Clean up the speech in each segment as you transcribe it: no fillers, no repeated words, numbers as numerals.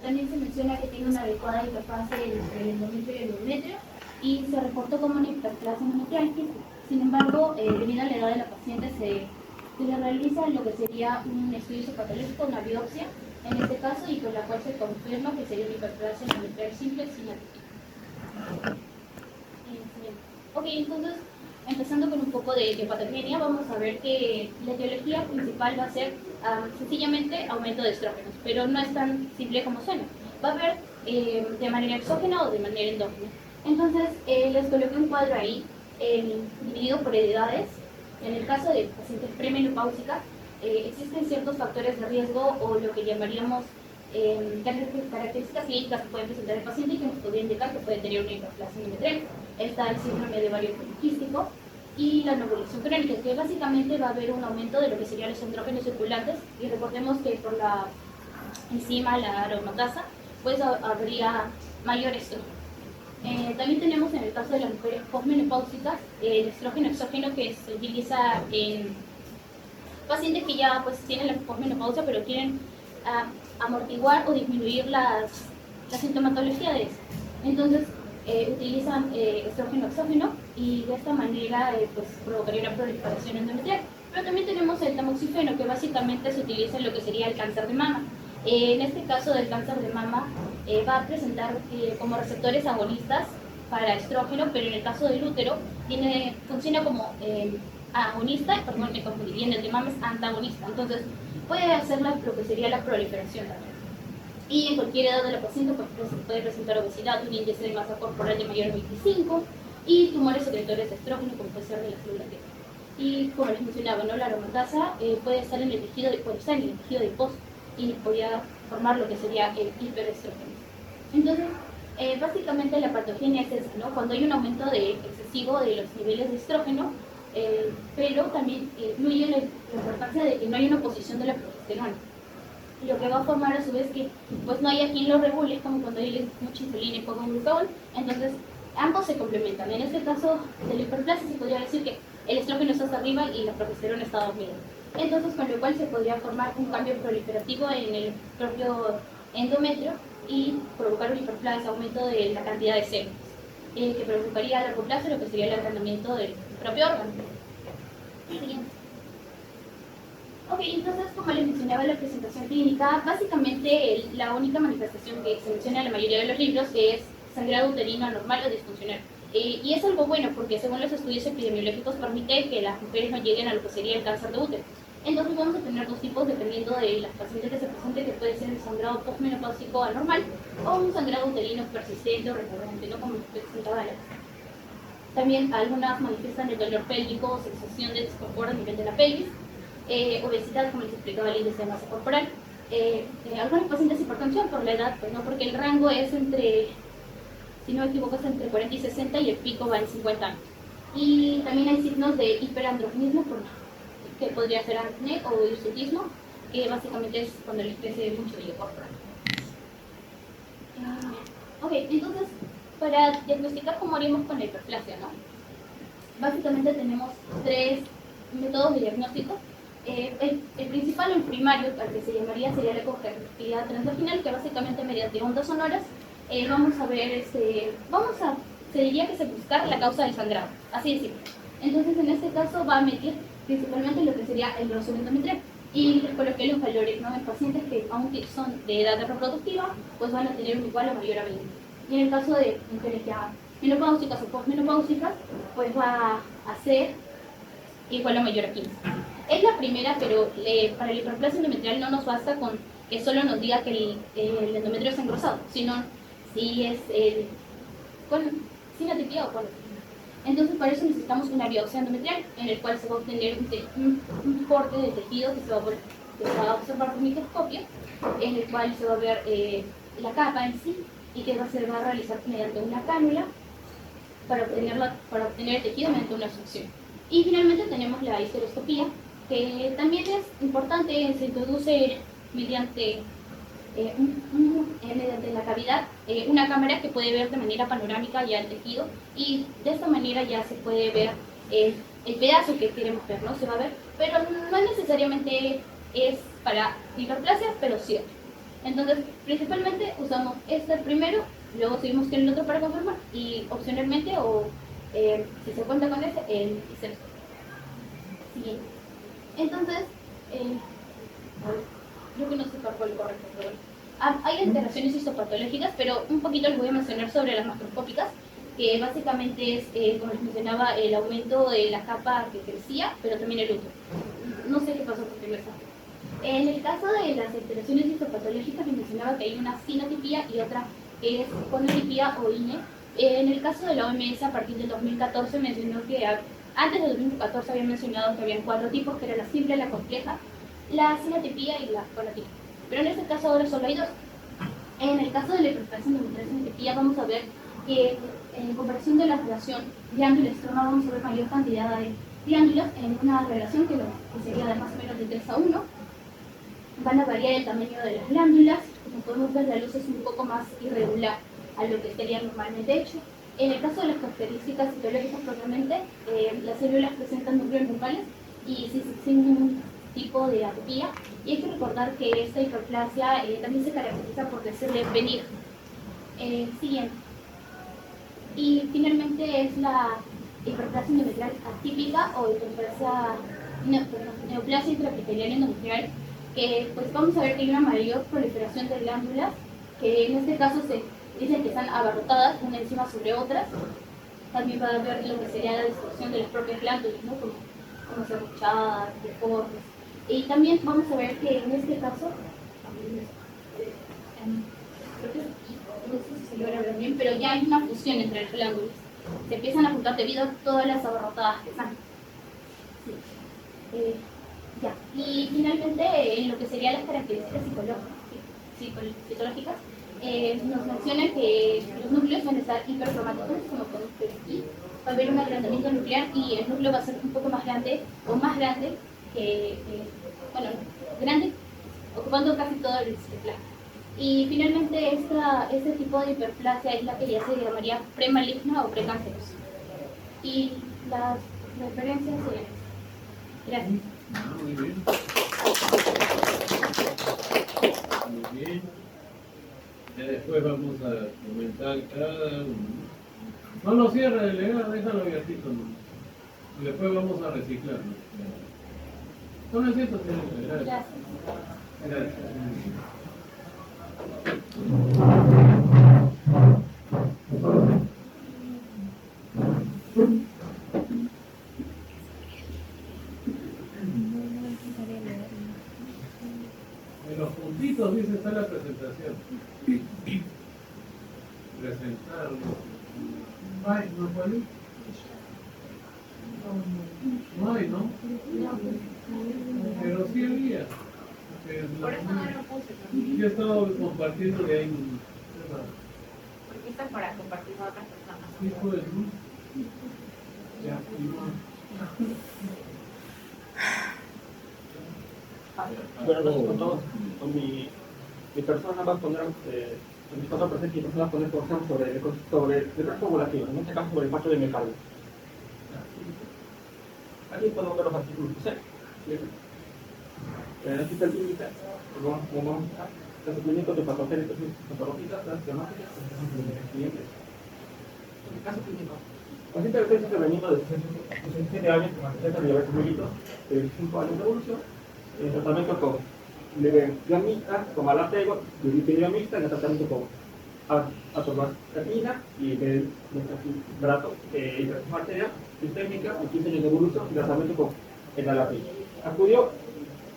También se menciona que tiene una adecuada interfase entre el endometrio y el endometrio y se reportó como una hiperplasia endometrial. Sin embargo, debido a la edad de la paciente, se le realiza lo que sería un estudio histopatológico, una biopsia en este caso, y con la cual se confirma que sería una hiperplasia endometrial simple sin atípica. Ok, entonces, empezando con un poco de patogenia, vamos a ver que la etiología principal va a ser sencillamente aumento de estrógenos, pero no es tan simple como suena. Va a haber de manera exógena o de manera endógena. Entonces, les coloqué un cuadro ahí, dividido por edades. En el caso de pacientes premenopáusicas, existen ciertos factores de riesgo o lo que llamaríamos características clínicas que pueden presentar el paciente y que nos podría indicar que puede tener una hiperplasia endometrial. Está el síndrome de ovario poliquístico y la anovulación crónica, que básicamente va a haber un aumento de lo que serían los andrógenos circulantes, y recordemos que por la enzima, la aromatasa, pues habría mayor estrógeno. También tenemos en el caso de las mujeres posmenopáusicas el estrógeno exógeno, que se utiliza en pacientes que ya pues tienen la posmenopausia pero quieren amortiguar o disminuir la sintomatología de eso. Entonces utilizan estrógeno exógeno y de esta manera pues provocaría una proliferación endometrial. Pero también tenemos el tamoxifeno, que básicamente se utiliza en lo que sería el cáncer de mama. En este caso del cáncer de mama va a presentar como receptores agonistas para estrógeno, pero en el caso del útero funciona como agonista, perdón, me confundí, y en el de mama es antagonista. Entonces puede hacer lo que sería la proliferación también. Y en cualquier edad de la paciente puede presentar obesidad, un índice de masa corporal de mayor a 25 y tumores secretores de estrógeno, como puede ser de la célula T. Y como les mencionaba, ¿no? La aromatasa puede estar en el tejido adiposo y podría formar lo que sería el hiperestrogenismo. Entonces, básicamente la patogenia es esa, ¿no? Cuando hay un aumento excesivo de los niveles de estrógeno, pero también incluye la importancia de que no hay una oposición de la progesterona, lo que va a formar a su vez que pues no hay a quien lo regule, como cuando hay mucha insulina y poco glucagón. Entonces ambos se complementan. En este caso de la hiperplasia se podría decir que el estrógeno está hasta arriba y la progesterona está dormida. Entonces, con lo cual se podría formar un cambio proliferativo en el propio endometrio y provocar una hiperplasia, aumento de la cantidad de células, que provocaría a largo plazo lo que sería el agrandamiento del propio órgano. Siguiente. Ok, entonces, como les mencionaba en la presentación clínica, básicamente la única manifestación que se menciona en la mayoría de los libros es sangrado uterino anormal o disfuncional. Y es algo bueno porque según los estudios epidemiológicos permite que las mujeres no lleguen a lo que sería el cáncer de útero. Entonces vamos a tener dos tipos dependiendo de las pacientes que se presenten, que puede ser el sangrado postmenopáusico anormal o un sangrado uterino persistente o recurrente, ¿no? Como les presentaba la pasada. También algunas manifiestan el dolor pélvico o sensación de desconfort a nivel de la pelvis, obesidad, como les explicaba, el índice de masa corporal. Algunos pacientes hipertensión por la edad, pues no, porque el rango es entre, si no me equivoco, es entre 40 y 60 y el pico va en 50 años. Y también hay signos de hiperandrogenismo, que podría ser acné o hirsutismo, que básicamente es cuando les crece mucho vello corporal. Ok, entonces, para diagnosticar cómo haríamos con la hiperplasia, ¿no? Básicamente tenemos tres métodos de diagnóstico. El principal o el primario, al que se llamaría, sería la ecografía transvaginal, que básicamente mediante ondas sonoras vamos a ver, se diría que se buscar la causa del sangrado, así de simple. Entonces, en este caso va a medir principalmente lo que sería el grosor endometrial, y les coloqué los valores, ¿no? En pacientes que aunque son de edad reproductiva, pues van a tener un igual o mayor a 20. Y en el caso de mujeres ya menopáusicas o postmenopáusicas, pues va a ser igual o mayor a 15. Es la primera, pero para la hiperplasia endometrial no nos basta con que solo nos diga que el endometrio es engrosado, sino si es sin atipia o con atipia. Entonces, para eso necesitamos una biopsia endometrial, en el cual se va a obtener un corte de tejido que se va a observar por microscopio, en el cual se va a ver la capa en sí, y que se va a realizar mediante una cánula para obtener el tejido mediante una succión. Y finalmente tenemos la histeroscopía, que también es importante, se introduce mediante la cavidad una cámara que puede ver de manera panorámica ya el tejido, y de esta manera ya se puede ver el pedazo que queremos ver, ¿no? Se va a ver, pero no necesariamente es para hiperplasias, pero sí. Entonces, principalmente usamos este primero, luego seguimos con el otro para confirmar y opcionalmente, o si se cuenta con ese, el sexto. Siguiente. Entonces, creo que no sé cuál fue el correcto, pero bueno. Hay alteraciones histopatológicas, pero un poquito les voy a mencionar sobre las macroscópicas, que básicamente es, como les mencionaba, el aumento de la capa que crecía, pero también el útero. No sé qué pasó con el mensaje. En el caso de las alteraciones histopatológicas, les mencionaba que hay una sinotipía y otra que es conotipía o INE. En el caso de la OMS, a partir del 2014, mencionó que antes del 2014 había mencionado que habían 4 tipos, que era la simple, la compleja, la sinotipía y la conotipía. Pero en este caso ahora solo hay 2. En el caso de la hiperplasia endometrial sinotipía, vamos a ver que en comparación de la relación glándula-estroma, vamos a ver mayor cantidad de glándulas en una relación que sería de más o menos de 3 a 1. Van a variar el tamaño de las glándulas. Como podemos ver, la luz es un poco más irregular a lo que sería normalmente hecho. En el caso de las características citológicas propiamente, las células presentan núcleos normales y sin ningún tipo de atopía. Y hay que recordar que esta hiperplasia también se caracteriza por decirle benigna. Siguiente. Y finalmente es la hiperplasia endometrial atípica o hiperplasia, neoplasia intraepitelial endometrial, que pues vamos a ver que hay una mayor proliferación de glándulas, que en este caso se dicen que están abarrotadas una encima sobre otras. También va a haber lo que sería la distorsión de las propias glándulas, ¿no? como serruchadas, deformes. Y también vamos a ver que en este caso, creo que no sé si se logra ver bien, pero ya hay una fusión entre las glándulas. Se empiezan a juntar debido a todas las abarrotadas que están. Sí. Ya. Y finalmente, en lo que serían las características psicológicas, nos menciona que los núcleos van a estar hipercromáticos, como podemos ver aquí. Va a haber un agrandamiento nuclear y el núcleo va a ser un poco más grande, o más grande que, bueno, grande, ocupando casi todo el plasma. Y finalmente, este tipo de hiperplasia es la que ya se llamaría premaligna o precancerosa. Y las referencias serían. Gracias. Muy bien. Muy bien. Ya después vamos a comentar cada uno. No lo cierre, delegado, déjalo abiertito. Y después vamos a reciclar. Tome asiento, señor. Gracias. Gracias. En los puntitos dice está la presentación. Presentarlo. Ay, ¿no fue ahí? No hay, ¿no? Pero sí había. Por eso no lo puse. Yo he estado compartiendo de ahí. Porque está para compartir con otras personas. Sí, pues, ¿no? Ya, Bueno, no sé con todos. Con mi persona va a poner, mi persona presente y mi persona va a poner, por ejemplo, sobre el resto volativo, en este caso sobre el macho de miocardio. Aquí podemos ver los artículos que sé. Aquí está el índice, como vamos a los suplementos de patogénicos patológicas, las temáticas, clientes. En el caso clínico, paciente de defensa femenino de 67 años con antecedentes de diabetes mellitus, de 25 años de evolución, en tratamiento con levedad mixta, con malatego, lipidemia mixta, en el tratamiento con atorvastatina y de brato, hipertensión arterial, sistémica, y 15 años de evolución, y tratamiento con enalapril. Acudió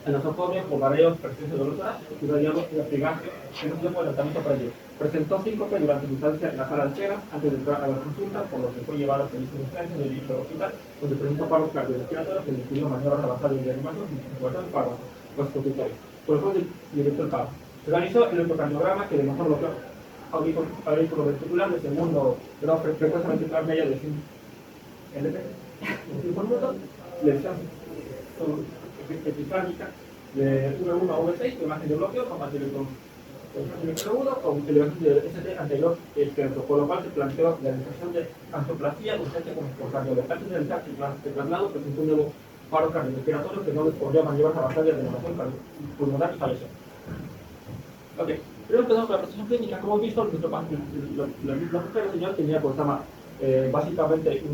a nosocomia por mareos, persistencia dolorosa, y radiamos y aplicación en un tiempo de tratamiento previo. Presentó síncope durante su estancia en la sala de espera antes de entrar a la consulta, por lo que fue llevado a servicio de urgencia del hospital, donde presentó paros cardiorrespiratorios que le incluyó mayor avanzado de reanimación y situación paro postconsultorio. Por el cual director el paro. Se realizó el electrocardiograma que demostró bloqueo auriculoventricular de segundo grado frecuencia ventricular media de 100 LP. Por minuto, lesión epifánica de V1 a V6, imagen de bloqueo, compatible con agudo, con elevación de ST anterior externo, por lo cual se planteó la realización de angioplastia urgente con cardiología. Antes de realizar el traslado, presentó un nuevo paro cardiorrespiratorio que no les podría maniobrar a la batalla de elevación pulmonar y falleció. Ok, primero empezamos con la prestación clínica. Como hemos visto, la mujer señora tenía, pues, básicamente, un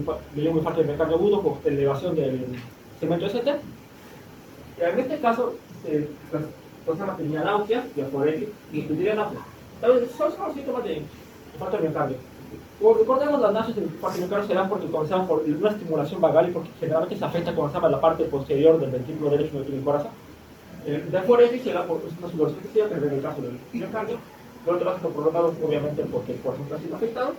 infarto de miocardio agudo con elevación del segmento ST. En este caso, tenía náuseas, diaforesis y tendría náuseas. Son los síntomas de infarto de miocardio. Como recordemos, las náuseas del infarto de miocardio se dan porque comenzaban por una estimulación vagal y porque generalmente se afecta la parte posterior del ventrículo derecho del corazón. Diaforesis se da por una sudoración excesiva, pero en el caso del miocardio. Por otro lado, prolongado, obviamente, porque el corazón está siendo afectado.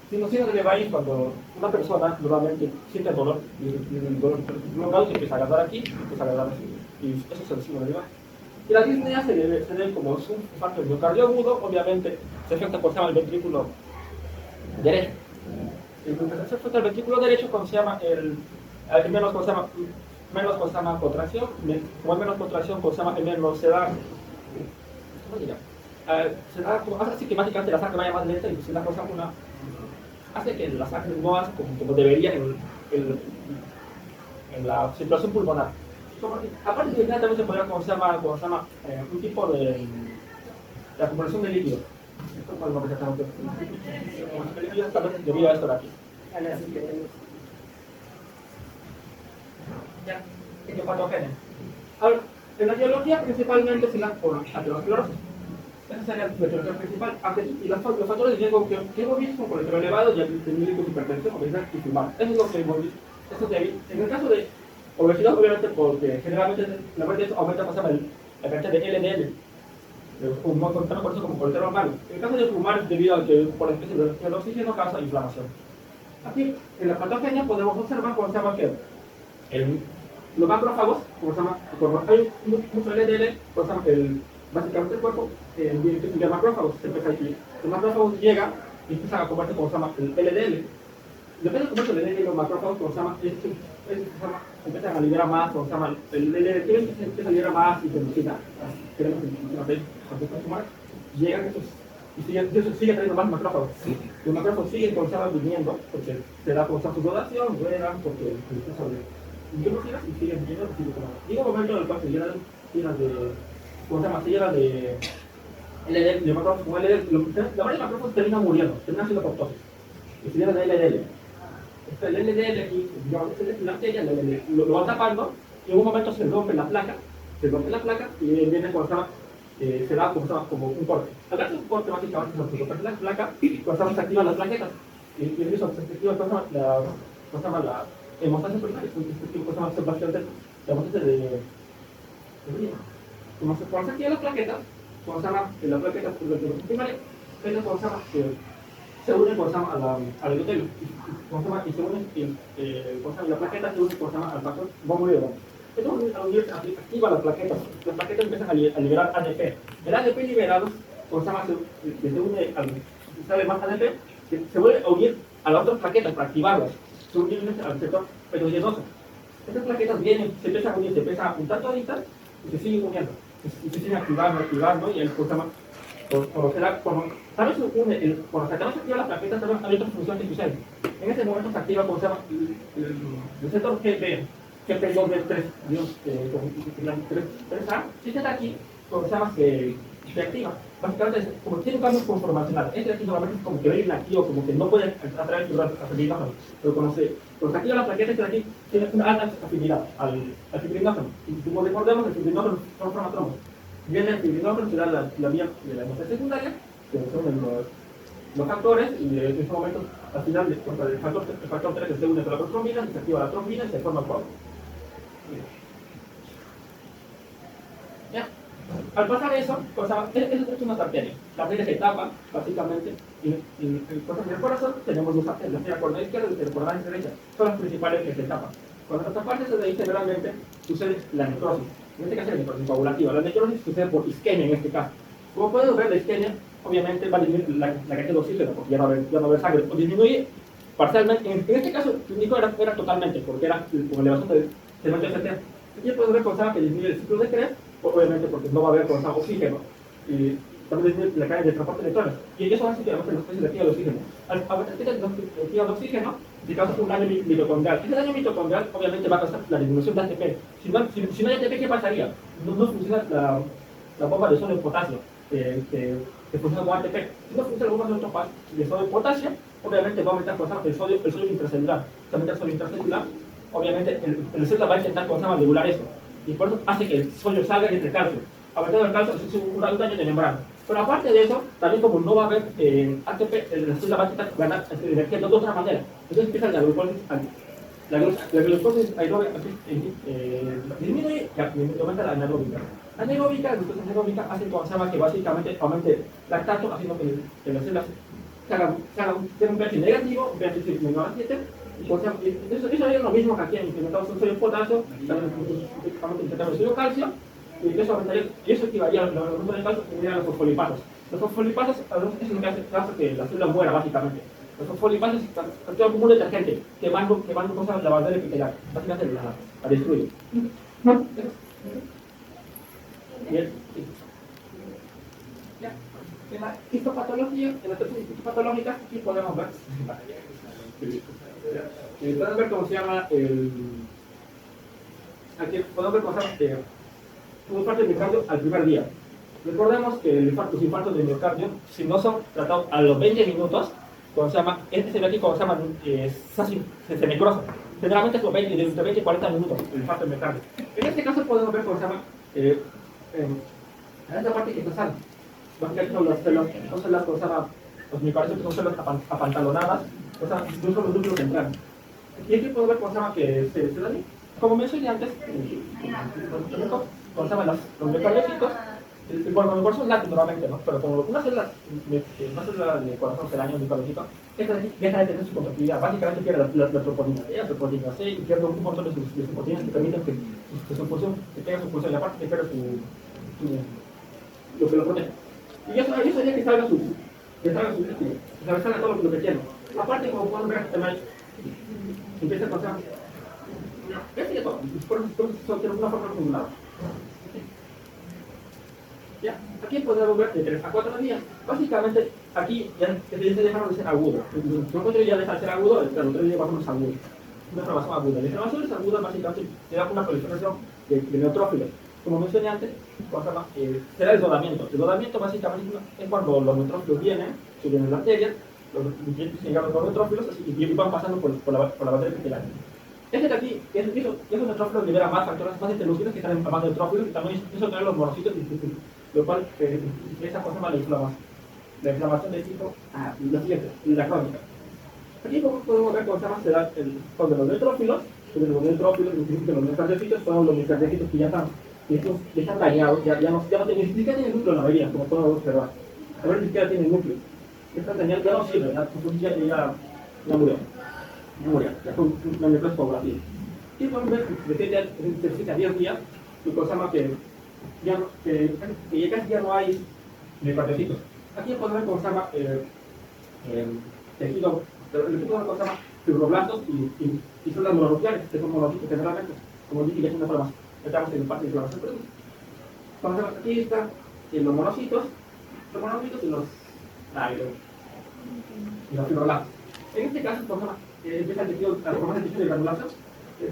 Sinusina de Levain, cuando una persona normalmente siente dolor, y el dolor prolongado se empieza a agarrar aquí, empieza a agarrar así, y eso es el signo de Levain. Y la disnea se debe como es un infarto de miocardio agudo, obviamente se afecta por el ventrículo derecho. Se afecta el ventrículo derecho cuando se llama menos contracción, como hay menos contracción, menos se da, ¿cómo diría? Se da como, hace que mágicamente la sangre vaya más lenta y si la cosa hace que la sangre no hace como debería en la circulación pulmonar. Aparte de que también se podría un tipo de acumulación de líquido. Esto es lo que se llama el líquido también debido a esto de aquí. Ya, etiopatogenia. Ahora, en la etiología principalmente se da por aterosclerosis. Esa sería la etiología principal. Y los factores de riesgo que hemos visto son colesterol elevado, diabetes, hipertensión, obesidad y fumar. Eso es lo que hemos visto. En el caso de obesidad, obviamente, porque generalmente la mayoría de eso aumenta la cantidad de LDL, por eso como colesterol malo. En el caso de fumar, debido a que por la especie de oxígeno causa inflamación. Aquí, en la patogenia, podemos observar que los macrófagos, hay mucho LDL, básicamente el cuerpo, de macrófagos, los macrófagos llegan y empiezan a comerse el LDL. Depende de cómo se le dé los macrófagos, empiezan a liberar más, el LDL empieza a liberar más interleucina, llegan y sigue trayendo más macrófagos. Los macrófagos siguen viniendo, porque se da su sudoración, ruedan, porque empieza a y siguen viniendo, llega un momento en el cual se llenan de LDL, de macrófagos como LDL, la mayoría de macrófagos terminan muriendo, terminan siendo apoptosis, y se llenan de LDL. El LDL aquí, digamos, la arteria lo va tapando y en un momento se rompe la placa y viene se da como un corte. Al darse un corte, básicamente se rompe la placa, cuando se activan las plaquetas y en eso se activa la hemostasia primaria, la hemostasia de cuando se activan las plaquetas, la plaqueta primaria, se une al endotelio y se une la plaqueta se une al factor von Willebrand. Entonces, al unirse, activa las plaquetas empiezan a liberar ADP. El ADP liberado se une sale más ADP, se vuelve a unir a las otras plaquetas para activarlas, se unen al sector petrogenoso. Estas plaquetas vienen, se empiezan a unir, se empiezan a juntar toditas y se siguen uniendo, y se siguen activando y el también se une, cuando se activa la plaqueta, también hay otras funciones que suceden. En ese momento se activa el sector GP2B3, si se da aquí, se activa. Básicamente, como tiene un cambio conformacional, este aquí normalmente es como que va inactivo, como que no puede atraer fibrinógeno. Pero cuando se activa la plaqueta, este de aquí tiene una alta afinidad al fibrinógeno. Y como recordemos, el fibrinógeno son cromatromos. Viene el fibrinógeno, se da la vía de la hemostasia secundaria, que son los factores, y en ese momento, al final, el factor 3 se une con la protrombina, se activa la trombina y se forma el coágulo. ¿Ya? Al pasar eso, es una arteria. La arteria se tapa, básicamente, y en el corazón tenemos dos arterias, la arteria coronaria izquierda y la coronaria derecha. Son las principales que se tapan. Cuando esta parte se dice, generalmente sucede la necrosis. En este caso es la necrosis coagulativa. La necrosis sucede por isquemia en este caso. Como podemos ver, la isquemia obviamente va a disminuir la cantidad de oxígeno, porque ya no va a haber sangre. O disminuye parcialmente. En este caso, el único era totalmente, porque era con elevación del segmento ST. Aquí podemos ver que disminuye el ciclo de Krebs, obviamente porque no va a haber oxígeno. Y también disminuye la cadena de transporte de electrones. Y eso hace que la especie de de oxígeno. Al de oxígeno, se causa un daño mitocondrial. Ese daño mitocondrial obviamente va a causar la disminución de ATP. Si no hay ATP, ¿qué pasaría? No funciona la bomba de sodio y potasio. que funciona como ATP. Si no funciona algunos otros pasos de sodio y potasio, obviamente va a aumentar el sodio intracelular. También el sodio intracelular, obviamente el célula va a intentar regular eso. Y por eso hace que el sodio salga y entre calcio. Aumentando el calcio, es un daño de membrana. Pero aparte de eso, también como no va a haber ATP, la célula va a intentar ganar energía de otra manera. Entonces empieza la glucosis aeróbica disminuye y aumenta la anaeróbica. La glucosa anaeróbica hace que básicamente aumente lactato, haciendo que las células tengan un pH negativo, un pH menor a 7. Eso es lo mismo que aquí implementamos un sodio de potasio, también implementamos el sodio de calcio, y eso equivalía a los números de calcio que a los fosfolipatos. Los fosfolipatos es lo que hace que la célula muera básicamente. Los fosfolipatos actúan como un detergente que van cosas la barrera epitelar, básicamente la destruye. Bien. En la histopatología, en la tesis histopatológica, aquí podemos ver. Pueden ver cómo se llama aquí podemos ver cómo se llama un infarto de miocardio al primer día. Recordemos que los infartos de miocardio, si no son tratados a los 20 minutos, cuando se llama, se ve aquí cuando se llama se necrosa. Generalmente es entre 20 y 40 minutos el infarto de miocardio. En este caso podemos ver cómo se llama en esta parte que está sal. Básicamente son células que se llama los miocardios, son células apantalonadas, o sea, no son los núcleos centrales. Y aquí podemos ver cómo se llama que se da. Como mencioné antes, cuando se llaman los miocardiocitos, bueno, con el corazón late normalmente, ¿no? Pero como una célula de corazón del año miocardiocito, esta deja de tener su contractilidad, básicamente pierde la troponina D, la troponina C, y pierde un montón de sus proteínas que permiten que su función, que tenga su función, y aparte que pierde lo que lo protege. Y eso haría que salga su líquido, que salga todo lo que tiene. Aparte, como pueden ver, también empieza a pasar. Es todo, por eso tiene una forma acumulada. Ya, aquí podemos ver de 3 a 4 días. Básicamente, aquí ya dejaron de ser agudo. Nosotros ya deja de ser agudo, el otro día pasamos agudo. Una inflamación aguda. La inflamación es aguda, básicamente, se da una proliferación de neutrófilos. Como mencioné antes, será el rodamiento. El rodamiento básicamente es cuando los neutrófilos vienen, suben en la arteria, los nutrientes llegan a los neutrófilos y van pasando por la barrera epitelar. Este de aquí, esos neutrófilos liberan más factores más interleucinas que están en más neutrófilos y también eso trae los monocitos, lo cual esa cosa llama la inflamación de tipo la siguiente, la crónica. Aquí podemos ver cómo se da cuando los neutrófilos, los miocardiocitos son los miocardiocitos que ya están dañados, ya no tienen, ni siquiera tienen núcleo en la mayoría, como podemos observar. A ver, ni siquiera tienen núcleo. Están dañados, ya no sirven, ya murió. Ya fue una necrosis poblativa. Y podemos ver de 7 a 10 días, lo que se llama que ya casi ya no hay miocardiocitos. Aquí podemos ver cómo se llama tejido, cómo se llama fibroblastos y células mononucleares, que son monocitos generalmente, como dije, ya es una forma. Estamos en parte de inflamación producida. Aquí están los monocitos y los fibroblastos. En este caso, empieza el tejido, la formación del tejido de granulación,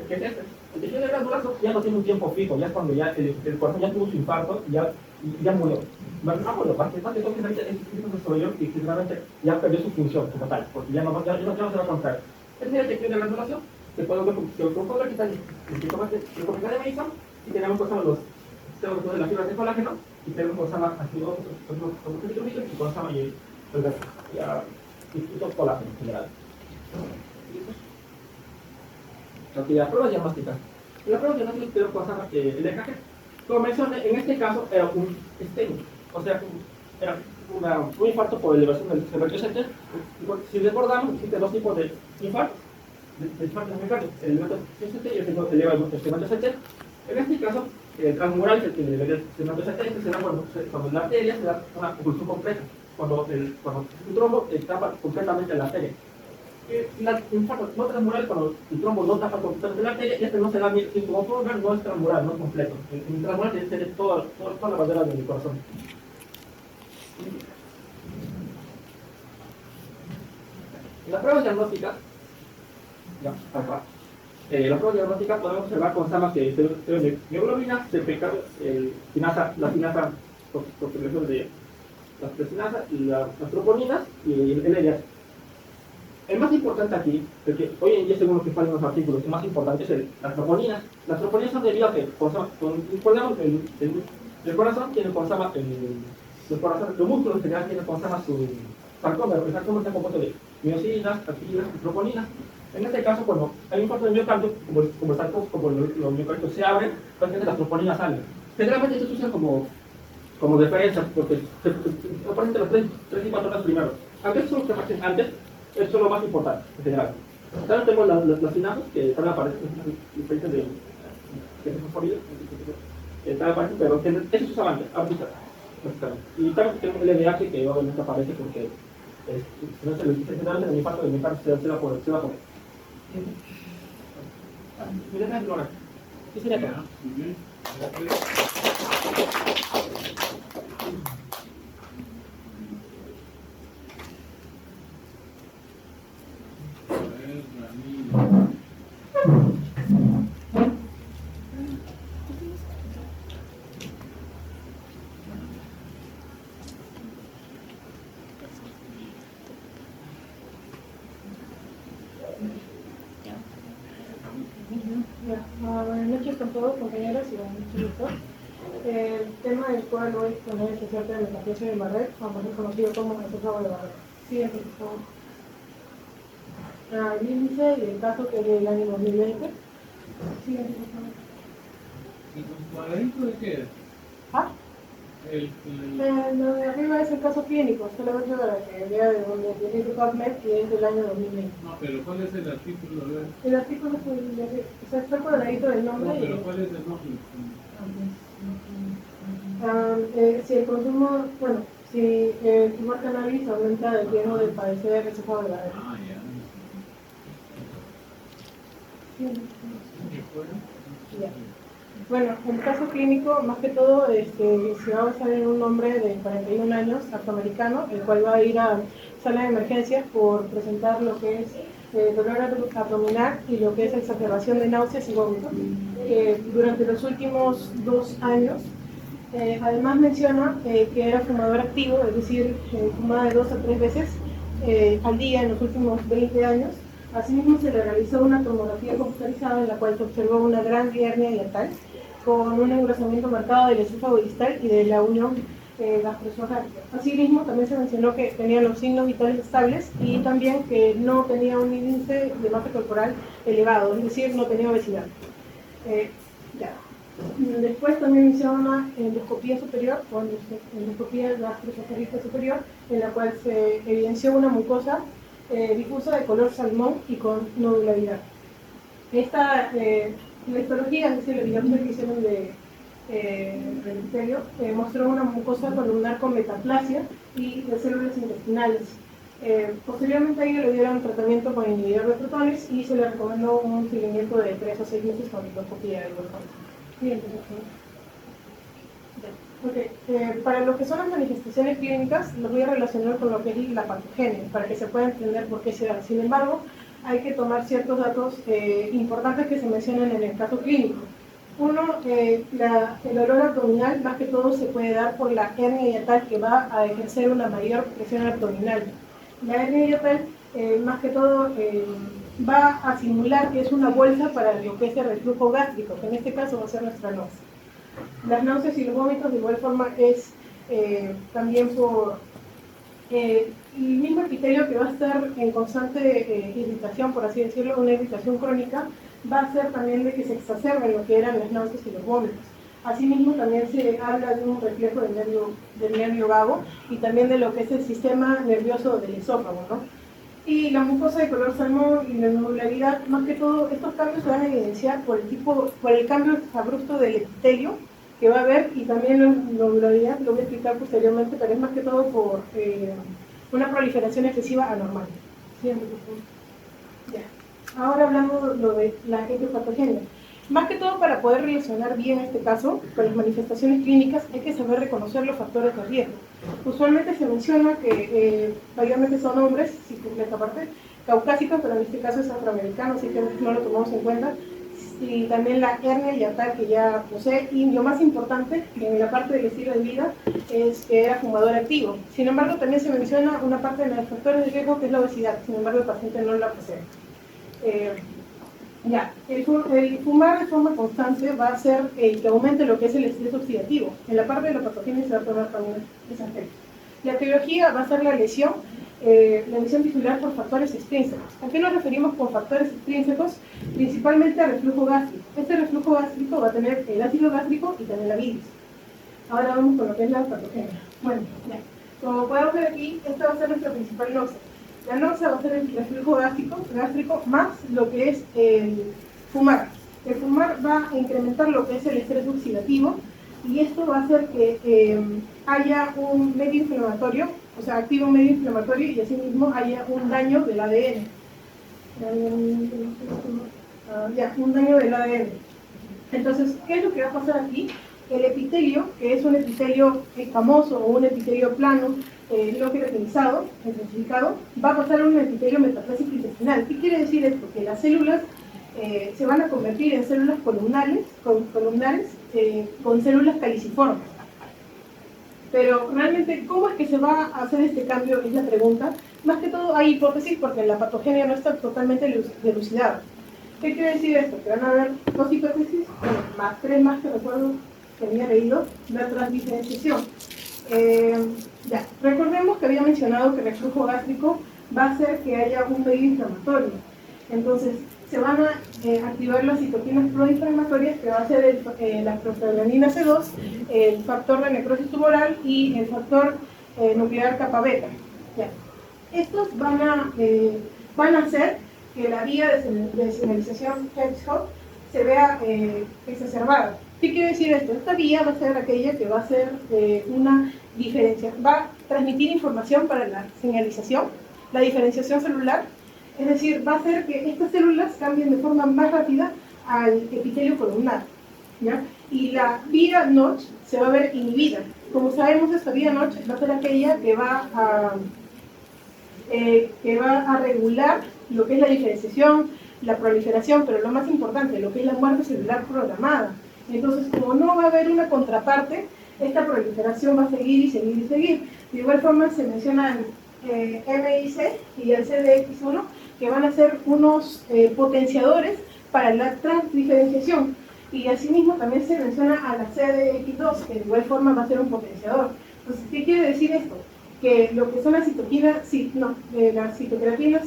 que es este. El tejido de granulación ya no tiene un tiempo fijo, ya es cuando ya el corazón ya tuvo su infarto y ya murió. No murió, más que todo que es un desarrollo y realmente ya perdió su función como tal, porque ya no se va a contraer. Este es el tejido de granulación, que podemos ver que está el comercial de Mason, y tenemos las fibras de colágeno, y tenemos otros microbios, y cosas y todo colágeno en general. Las pruebas diagnósticas. En la prueba diagnóstica tenemos cosas el EKG. Como mencioné, en este caso era un STEMI, o sea, era un infarto por elevación del semacrocenter. Si recordamos, existen dos tipos de infartos. El infarto de miocardio, el semacrocenter y el semacrocenter. En este caso, el transmural, el semacrocenter, será cuando la arteria se da una oclusión completa, cuando el trombo tapa completamente la arteria. El infarto no transmural, cuando el trombo no tapa completamente la arteria, y este no se da bien, como pueden ver, no es transmural, no es completo. El transmural tiene que tener toda la bandera del corazón. En la prueba diagnóstica, la prueba diagnóstica podemos observar con SAMA que hemoglobina, la finasa las presinasas, las troponinas y el LDH. El más importante aquí, porque hoy en día según lo que están en los artículos, el más importante es las troponinas. Las troponinas son debido a que el corazón tiene los músculos en general tienen su sarcómero. El sarcómero está compuesto de miocinas, actinas y troponinas. En este caso, cuando hay un infarto del miocardio, como los miocardios se abren, prácticamente las troponinas salen. Generalmente se usan como referencias, porque aparecen los 3 y 4 horas primero. Aunque estos son los que aparecen antes, esto es lo más importante, en general. También tenemos las sinapsis, que también aparecen diferentes de fosforilos, pero eso se usa antes, ahorita. Y también tenemos el LDH, que obviamente aparece porque no se le dice generalmente en el infarto del miocardio se va por mira, Flora. ¿Qué sería todo? Muy bien. A ver, Ramiro. Buenas noches con todos, compañeros, y mucho gusto. El tema del cual hoy exponer es acerca de la metaplasia de Barrett, mejor conocido como esófago de Barrett. Siguiente, por favor. El índice y el caso que es del año 2020. Siguiente, por favor. ¿Y con cuadradito de qué es? ¿Ah? Lo de arriba es el caso clínico, solamente para que vea de dónde tiene su PubMed y es del año 2020. No, pero ¿cuál es el artículo? A ver. El artículo es o sea, está cuadradito del nombre. No, pero ¿cuál es el nombre? Si el consumo, bueno, si el fumar cannabis aumenta el riesgo de padecer esófago de Barrett. Ah, ya. ¿Qué fuera? Ya. Bueno, el caso clínico, más que todo, se va a basar en un hombre de 41 años, afroamericano, el cual va a ir a sala de emergencias por presentar lo que es dolor abdominal y lo que es exacerbación de náuseas y vómitos. Durante los últimos 2 años, además menciona que era fumador activo, es decir, fumaba de 2 a 3 veces al día en los últimos 20 años. Asimismo, se le realizó una tomografía computarizada en la cual se observó una gran hernia hiatal con un engrosamiento marcado del esófago distal y de la unión gastroesofágica. Asimismo, también se mencionó que tenía los signos vitales estables y también que no tenía un índice de masa corporal elevado, es decir, no tenía obesidad. Después también hicieron una endoscopía superior, o endoscopía gastroesofágica superior, en la cual se evidenció una mucosa difusa de color salmón y con nodularidad. La histología, es decir, la biopsia que hicieron del epitelio, mostró una mucosa columnar con metaplasia y de células intestinales. Posteriormente a ello le dieron tratamiento con inhibidor de protones y se le recomendó un seguimiento de 3 a 6 meses con endoscopía de igual forma. Siguiente, por favor. Para lo que son las manifestaciones clínicas, los voy a relacionar con lo que es la patogenia, para que se pueda entender por qué se da. Sin embargo, hay que tomar ciertos datos importantes que se mencionan en el caso clínico. Uno, el dolor abdominal, más que todo, se puede dar por la hernia hiatal que va a ejercer una mayor presión abdominal. La hernia hiatal, más que todo, va a simular que es una bolsa para lo que es el reflujo gástrico, que en este caso va a ser nuestra náusea. Las náuseas y los vómitos de igual forma es también por el mismo epitelio que va a estar en constante irritación, por así decirlo, una irritación crónica, va a ser también de que se exacerben lo que eran las náuseas y los vómitos. Asimismo también se habla de un reflejo del nervio vago y también de lo que es el sistema nervioso del esófago, ¿no? Y la mucosa de color salmón y la nodularidad, más que todo, estos cambios se van a evidenciar por el cambio abrupto del epitelio que va a haber, y también la nodularidad, lo voy a explicar posteriormente, pero es más que todo por una proliferación excesiva anormal. Siempre, por favor. Ya. Ahora hablamos lo de la etiopatogenia. Más que todo, para poder relacionar bien este caso con las manifestaciones clínicas, hay que saber reconocer los factores de riesgo. Usualmente se menciona que mayormente son hombres, si cumple esta parte, caucásicos, pero en este caso es afroamericano, así que no lo tomamos en cuenta. y también la hernia hiatal que ya posee, y lo más importante en la parte del estilo de vida es que era fumador activo. Sin embargo, también se menciona una parte de los factores de riesgo que es la obesidad, sin embargo el paciente no la posee. El fumar de forma constante va a hacer que aumente lo que es el estrés oxidativo. En la parte de la patogenia se va a tomar también ese aspecto. La etiología va a ser la lesión tisular por factores extrínsecos. ¿A qué nos referimos con factores extrínsecos? Principalmente al reflujo gástrico. Este reflujo gástrico va a tener el ácido gástrico y también la bilis. Ahora vamos con lo que es la patogenia. Bueno, ya. Como podemos ver aquí, esta va a ser nuestra principal noxa. La noxa va a ser el reflujo gástrico más lo que es el fumar. El fumar va a incrementar lo que es el estrés oxidativo y esto va a hacer que haya un medio inflamatorio, o sea, activa un medio inflamatorio y asimismo haya un daño del ADN. Un daño del ADN. Entonces, ¿qué es lo que va a pasar aquí? El epitelio, que es un epitelio escamoso o un epitelio plano, no queratinizado, intensificado, va a pasar a un epitelio metaplásico intestinal. ¿Qué quiere decir esto? Que las células se van a convertir en células columnares con células caliciformes. Pero realmente, ¿cómo es que se va a hacer este cambio? Es la pregunta. Más que todo hay hipótesis porque la patogenia no está totalmente dilucidada. ¿Qué quiere decir esto? Que van a haber dos hipótesis, bueno, tres más que recuerdo que había leído, la transdiferenciación. Recordemos que había mencionado que el reflujo gástrico va a hacer que haya un medio inflamatorio. Entonces, se van a activar las citoquinas proinflamatorias, que va a ser la prostaglandina C2, el factor de necrosis tumoral y el factor nuclear kappa beta. Estos van a hacer que la vía de señalización Hedgehog se vea exacerbada. ¿Qué quiere decir esto? Esta vía va a ser aquella que va a hacer una diferencia, va a transmitir información para la señalización, la diferenciación celular, es decir, va a hacer que estas células cambien de forma más rápida al epitelio columnar, ¿ya? Y la vía Notch se va a ver inhibida. Como sabemos, esta vía Notch va a ser aquella que va a regular lo que es la diferenciación, la proliferación, pero lo más importante, lo que es la muerte celular programada. Entonces, como no va a haber una contraparte, esta proliferación va a seguir y seguir y seguir. De igual forma se mencionan MIC y el CDX1, que van a ser unos potenciadores para la transdiferenciación. Y asimismo también se menciona a la CDX2, que de igual forma va a ser un potenciador. Entonces, ¿qué quiere decir esto? Que lo que son las citoquinas, las citocratinas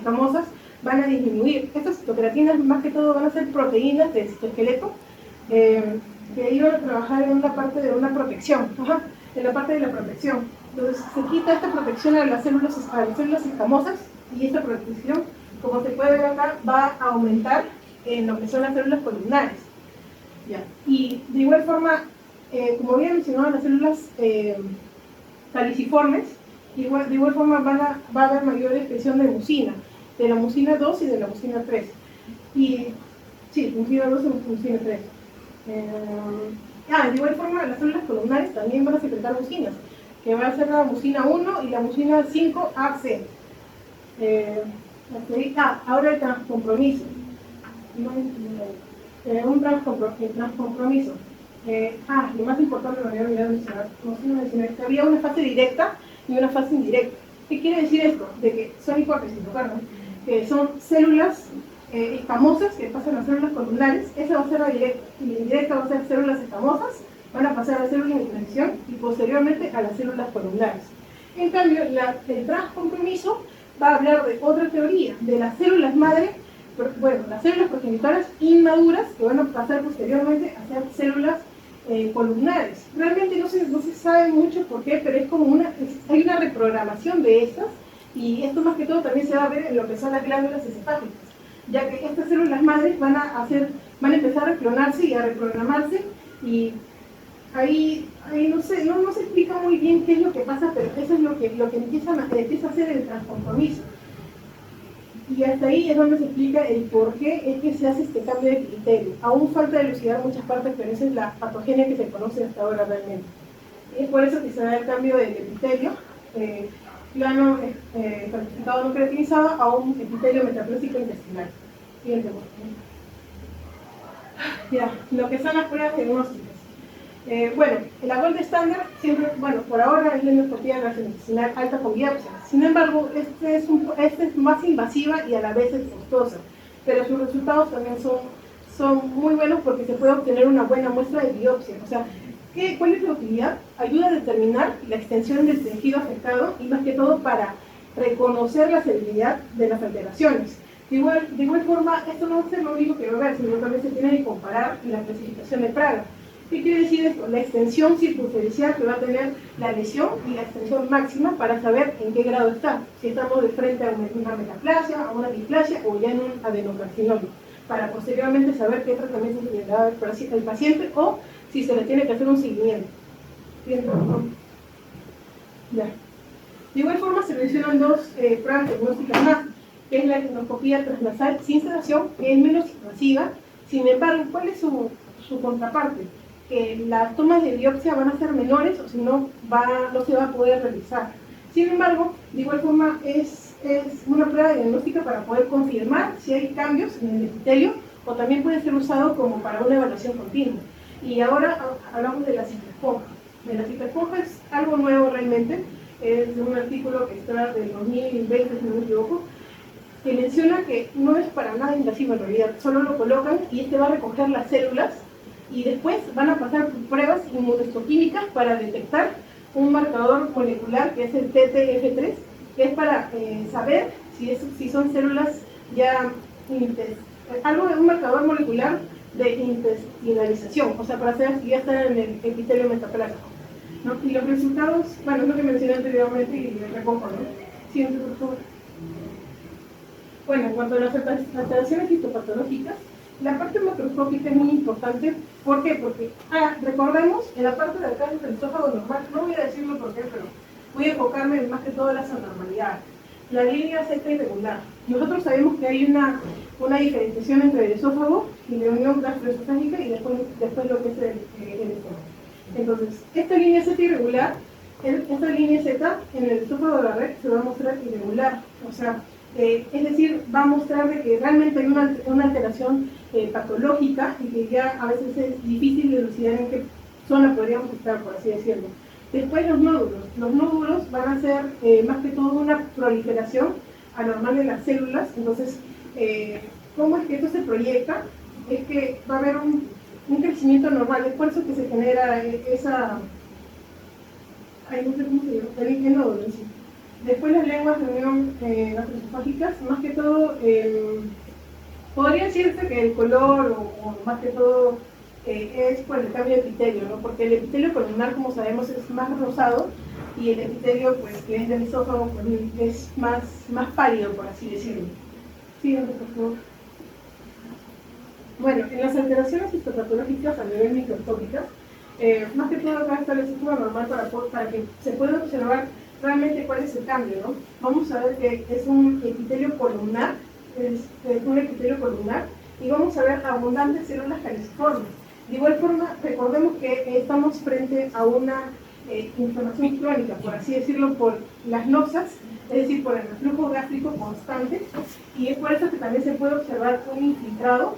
famosas van a disminuir. Estas citocratinas más que todo van a ser proteínas del citoesqueleto que iban a trabajar en una parte de una protección, en la parte de la protección. Entonces se quita esta protección a las células escamosas y esta protección, como se puede ver acá, va a aumentar en lo que son las células columnares. Y de igual forma, como había mencionado, las células caliciformes, de igual forma va a haber mayor expresión de mucina, de la mucina 2 y de la mucina 3. Mucina 2 y mucina 3. De igual forma, las células columnares también van a secretar mucinas, que va a ser la mucina 1 y la mucina 5AC. Ahora el transcompromiso. Un transcompromiso. Lo más importante me había olvidado mencionar, que había una fase directa y una fase indirecta. ¿Qué quiere decir esto? De que son hipótesis, ¿recuerdan? Que son células escamosas que pasan a células columnares. Esa va a ser la directa, y la indirecta va a ser células escamosas, van a pasar a células de inflamación y posteriormente a las células columnares. En cambio, el transcompromiso va a hablar de otra teoría, de las células madre, las células progenitoras inmaduras que van a pasar posteriormente a ser células columnares. Realmente no se sabe mucho por qué, pero es como hay una reprogramación de estas, y esto más que todo también se va a ver en lo que son las glándulas esofágicas, ya que estas células madres van a empezar a clonarse y a reprogramarse, y ahí no se explica muy bien qué es lo que pasa, pero eso es lo que empieza a hacer el transcompromiso. Y hasta ahí es donde se explica el por qué es que se hace este cambio de epitelio. Aún falta dilucidar muchas partes, pero esa es la patogenia que se conoce hasta ahora realmente. Y es por eso que se da el cambio del epitelio. plano calcificado no creatinizado a un epitelio metaplásico intestinal. Siguiente, por favor. Ya, lo que son las pruebas diagnósticas. Bueno, la gold estándar siempre, bueno, por ahora es la endoscopía gastrointestinal alta con biopsia. Sin embargo, este es más invasiva y a la vez es costosa, pero sus resultados también son muy buenos porque se puede obtener una buena muestra de biopsia. O sea, ¿cuál es la utilidad? Ayuda a determinar la extensión del tejido afectado y más que todo para reconocer la severidad de las alteraciones. De igual forma, esto no va a ser lo único que va a ver, sino también se tiene que comparar la clasificación de Praga. ¿Qué quiere decir esto? La extensión circunferencial que va a tener la lesión y la extensión máxima para saber en qué grado está. Si estamos de frente a una metaplasia, a una displasia o ya en un adenocarcinoma. Para posteriormente saber qué tratamiento se le da al paciente o si se le tiene que hacer un seguimiento. ¿Bien? Ya. De igual forma se mencionan dos pruebas diagnósticas más, que es la endoscopía transnasal sin sedación, que es menos invasiva. Sin embargo, ¿cuál es su contraparte? Que las tomas de biopsia van a ser menores o si no, no se va a poder realizar. Sin embargo, de igual forma es una prueba diagnóstica para poder confirmar si hay cambios en el epitelio o también puede ser usado como para una evaluación continua. Y ahora hablamos de la cicloesponja. La cicloesponja es algo nuevo realmente, es de un artículo que está del 2020, si no me equivoco, que menciona que no es para nada invasivo en realidad, solo lo colocan y este va a recoger las células y después van a pasar pruebas inmunohistoquímicas para detectar un marcador molecular que es el TTF3, que es para saber si son células ya un marcador molecular de intestinalización, o sea, para saber si ya están en el epitelio metaplásico, ¿no? Y los resultados, bueno, es lo que mencioné anteriormente y le recojo, ¿no? Siguiente, por favor. Bueno, en cuanto a las alteraciones histopatológicas, la parte macroscópica es muy importante. ¿Por qué? Porque, recordemos, en la parte de acá del esófago normal, no voy a decirlo por qué, pero voy a enfocarme más que todo en las anormalidades. La línea Z irregular. Nosotros sabemos que hay una diferenciación entre el esófago y la unión gastroesofágica y después lo que es el estómago. Entonces, esta línea Z irregular, esta línea Z en el esófago de la red se va a mostrar irregular. O sea, es decir, va a mostrar de que realmente hay una alteración patológica y que ya a veces es difícil de elucidar en qué zona podríamos estar, por así decirlo. Después los nódulos. Los nódulos van a ser más que todo una proliferación anormal de las células. Entonces, ¿cómo es que esto se proyecta? Es que va a haber un crecimiento normal. Es por eso que se genera esa... Ay, no sé cómo se llama, el nódulo en sí. Después las lenguas de unión gastroesofágicas, más que todo, podría decirse que el color o más que todo es por el cambio de epitelio, ¿no? Porque el epitelio columnar, como sabemos, es más rosado y el epitelio, pues, que es del esófago, pues, es más pálido, por así decirlo. Siguiente, por favor. Bueno, en las alteraciones histopatológicas a nivel microscópico, más que todo acá está el estructura normal para que se pueda observar realmente cuál es el cambio, ¿no? Vamos a ver que es un epitelio columnar, y vamos a ver abundantes células caliciformes. De igual forma, recordemos que estamos frente a una inflamación crónica, por así decirlo, por las noxas, es decir, por el reflujo gástrico constante, y es por eso que también se puede observar un infiltrado,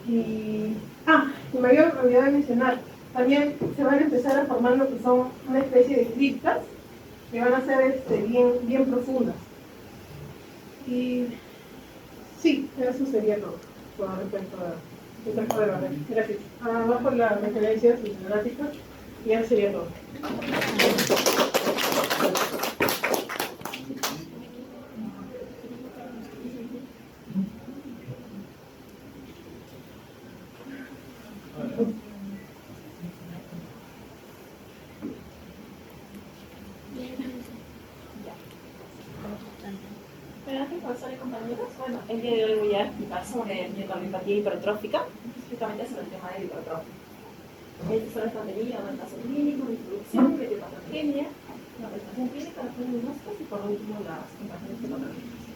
y me había olvidado de mencionar, también se van a empezar a formar lo que son una especie de criptas que van a ser bien profundas. Y sí, eso sería todo con respecto a la red. Gracias. Abajo la referencia bibliográfica y eso sería todo. Bueno, el día de hoy voy a explicar sobre miocardiopatía hipertrófica, específicamente sobre el tema de hipertrofia. Esta es la estrategia del caso clínico, la introducción, la etiopatogenia, la presentación clínica, los diagnósticos y por último las imágenes patológicas.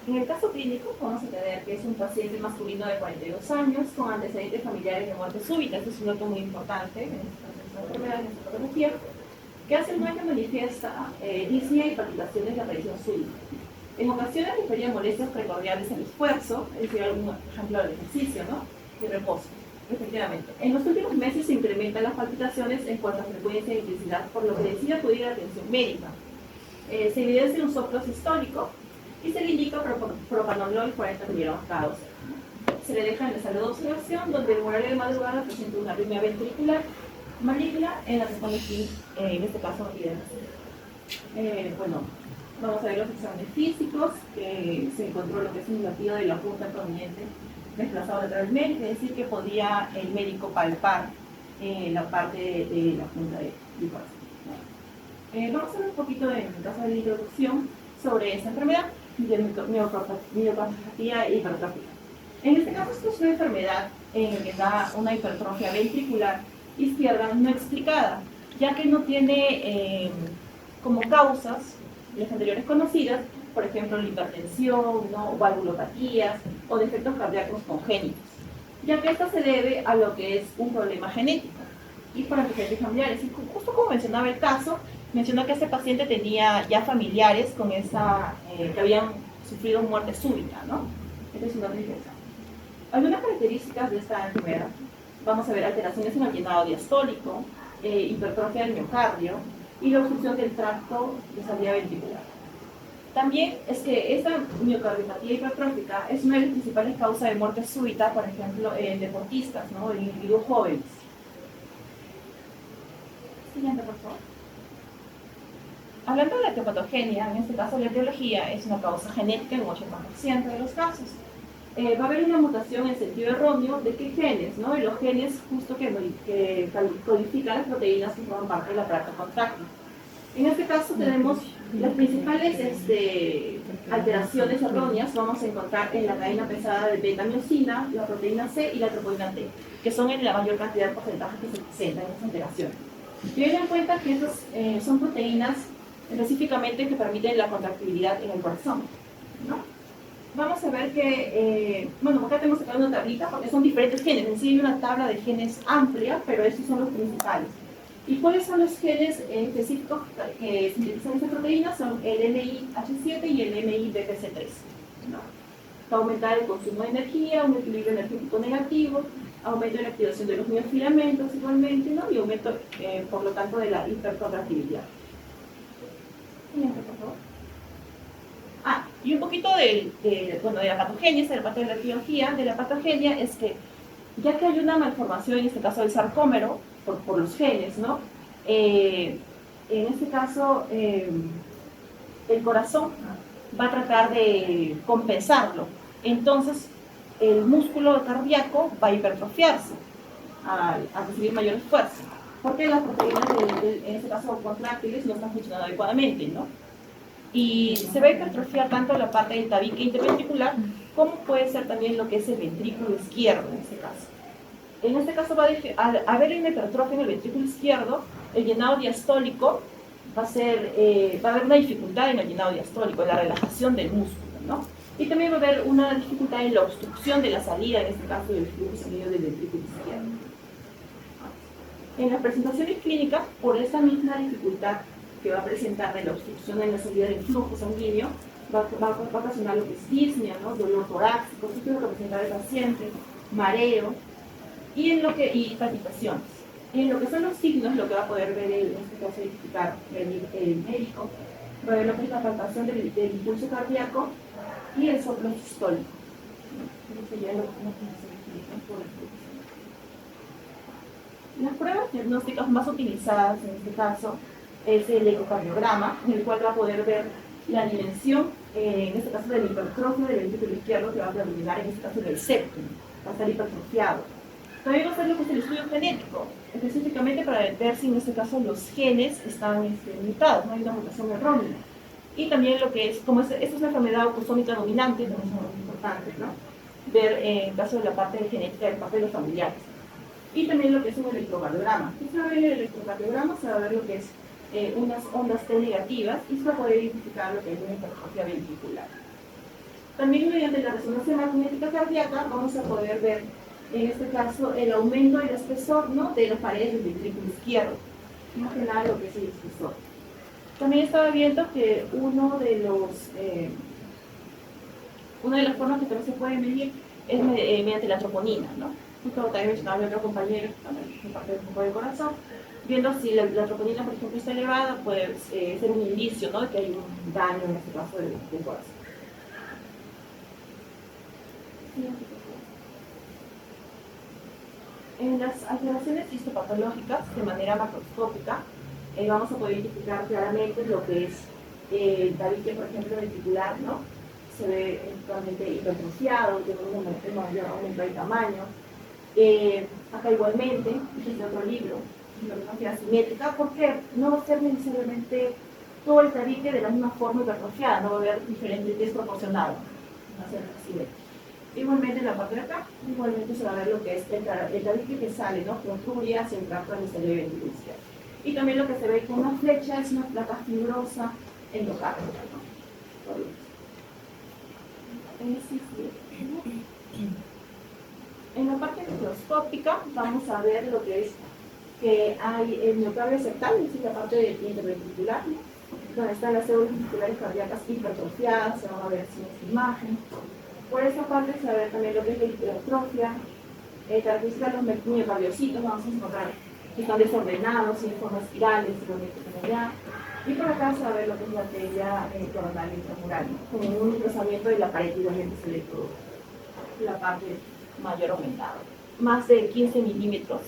En el caso clínico vamos a tener que es un paciente masculino de 42 años con antecedentes familiares de muerte súbita. Este es un dato muy importante en esta enfermedad, en esta patología, que hace un año manifiesta disnea y palpitaciones de aparición súbita. En ocasiones refería molestias precordiales en el esfuerzo, es decir, algún ejemplo del ejercicio, ¿no? Y reposo. Efectivamente. En los últimos meses se incrementan las palpitaciones en cuanto a frecuencia e intensidad, por lo que decide acudir a atención médica. Se evidencia un soplo sistólico y se le indica propanolol 40 miligramos cada 12. Se le deja en la sala de observación, donde en horario de madrugada presenta una arritmia ventricular maligna en la respuesta, en este caso, bueno, vamos a ver los exámenes físicos, que se encontró lo que es un latido de la punta prominente desplazado lateralmente, es decir, que podía el médico palpar la parte de la punta del corazón. Vamos a ver un poquito en el caso de la introducción sobre esta enfermedad de miocardopatía hipertrófica. En este caso, esto es una enfermedad en la que da una hipertrofia ventricular izquierda no explicada, ya que no tiene como causas las anteriores conocidas, por ejemplo, la hipertensión, ¿no? O valvulopatías o defectos cardíacos congénitos, ya que esto se debe a lo que es un problema genético y por antecedentes familiares. Y justo como mencionaba el caso, mencionó que este paciente tenía ya familiares con esa, que habían sufrido muerte súbita, ¿no? Este es un dato interesante. Algunas características de esta enfermedad: vamos a ver alteraciones en el llenado diastólico, hipertrofia del miocardio y la obstrucción del tracto de salida ventricular. También es que esta miocardiopatía hipertrófica es una de las principales causas de muerte súbita, por ejemplo, en deportistas, ¿no? En individuos jóvenes. Siguiente, por favor. Hablando de la etiopatogenia, en este caso la etiología es una causa genética en un 80% de los casos. Va a haber una mutación en sentido erróneo de qué genes, ¿no? De los genes justo que codifican las proteínas que forman parte del aparato contráctil. En este caso tenemos las principales alteraciones erróneas, vamos a encontrar en la cadena pesada de beta-miosina, la proteína C y la troponina T, que son en la mayor cantidad de porcentaje que se presentan en estas alteraciones. Tengan en cuenta que estas son proteínas específicamente que permiten la contractibilidad en el corazón, ¿no? Vamos a ver que, bueno, acá tenemos acá una tablita porque son diferentes genes. En sí hay una tabla de genes amplia, pero estos son los principales. ¿Y cuáles son los genes específicos que sintetizan esta proteína? Son el MIH7 y el MIBPC3, ¿no? Va a aumentar el consumo de energía, un equilibrio energético negativo, aumento de la activación de los miofilamentos igualmente, ¿no? Y aumento, por lo tanto, de la hipercontractibilidad. Siguiente, por favor. Y un poquito de la patogenia, esta es la parte de la etiología de la patogenia, es que ya que hay una malformación, en este caso del sarcómero, por los genes, ¿no? En este caso, el corazón va a tratar de compensarlo. Entonces, el músculo cardíaco va a hipertrofiarse a recibir mayor esfuerzo, porque las proteínas, en este caso contráctiles, no están funcionando adecuadamente, ¿no? Y se va a hipertrofiar tanto la parte del tabique interventricular como puede ser también lo que es el ventrículo izquierdo en este caso. En este caso va a haber una hipertrofia en el ventrículo izquierdo, el llenado diastólico va a haber una dificultad en el llenado diastólico, en la relajación del músculo, ¿no? Y también va a haber una dificultad en la obstrucción de la salida, en este caso del flujo sanguíneo del ventrículo izquierdo. En las presentaciones clínicas, por esa misma dificultad que va a presentar de la obstrucción en la salida del flujo sanguíneo, va a ocasionar lo que es disnea, ¿no? Dolor torácico, esto es lo que presenta el paciente, mareo y palpitaciones. En lo que son los signos, lo que va a poder ver, en este caso, identificar el médico, va a ver lo que es la palpación del impulso cardíaco y el soplo sistólico. Las pruebas diagnósticas más utilizadas en este caso es el ecocardiograma, en el cual va a poder ver la dimensión, en este caso de la hipertrofia del ventrículo izquierdo, que va a predominar en este caso del septum, va a estar hipertrofiado. También va a ser lo que es el estudio genético, específicamente para ver si en este caso los genes están mutados, no hay una mutación errónea. Y también lo que es, como esta es una enfermedad autosómica dominante, también son muy importantes, ¿no? Ver en el caso de la parte de genética de parte de los familiares. Y también lo que es un electrocardiograma. Si se va a ver el electrocardiograma, se va a ver lo que es unas ondas T negativas y se va a poder identificar lo que es una hipertrofia ventricular. También mediante la resonancia magnética cardíaca vamos a poder ver, en este caso, el aumento del espesor, ¿no?, de las paredes del ventrículo izquierdo, más que nada lo que es el espesor. También estaba viendo que una de las formas que también se puede medir es mediante la troponina, ¿no? Justo también mencionaba otro compañero, también en parte del grupo de corazón, viendo si la troponina, por ejemplo, está elevada, puede ser un indicio, ¿no?, de que hay un daño, en este caso, del corazón. En las alteraciones histopatológicas, de manera macroscópica, vamos a poder identificar claramente lo que es el tabique, por ejemplo, ventricular, ¿no? Se ve totalmente hipertrofiado, tiene un mayor aumento de tamaño. Acá igualmente, este es otro libro, hipertrofia asimétrica, porque no va a ser necesariamente todo el tabique de la misma forma hipertrofiada, no va a haber diferente desproporcionado, va a ser asimétrico. Igualmente en la parte de acá, igualmente se va a ver lo que es el tabique que sale, ¿no?, protruye hacia el tracto anterior del ventrículo izquierdo. Y también lo que se ve con una flecha es una placa fibrosa endocárdica, ¿no? En la parte microscópica vamos a ver lo que es que hay el miocardio septal, es decir, la parte del interventricular, donde están las células ventriculares cardíacas hipertrofiadas, se van a ver así en esta imagen. Por esa parte se va a ver también lo que es la hipertrofia, características de los miocardiocitos, vamos a encontrar que están desordenados, en forma espirales, y por acá se va a ver lo que es la arteria coronal intramural, con un desplazamiento de la pared igualmente se le produce la parte mayor aumentada. Más de 15 milímetros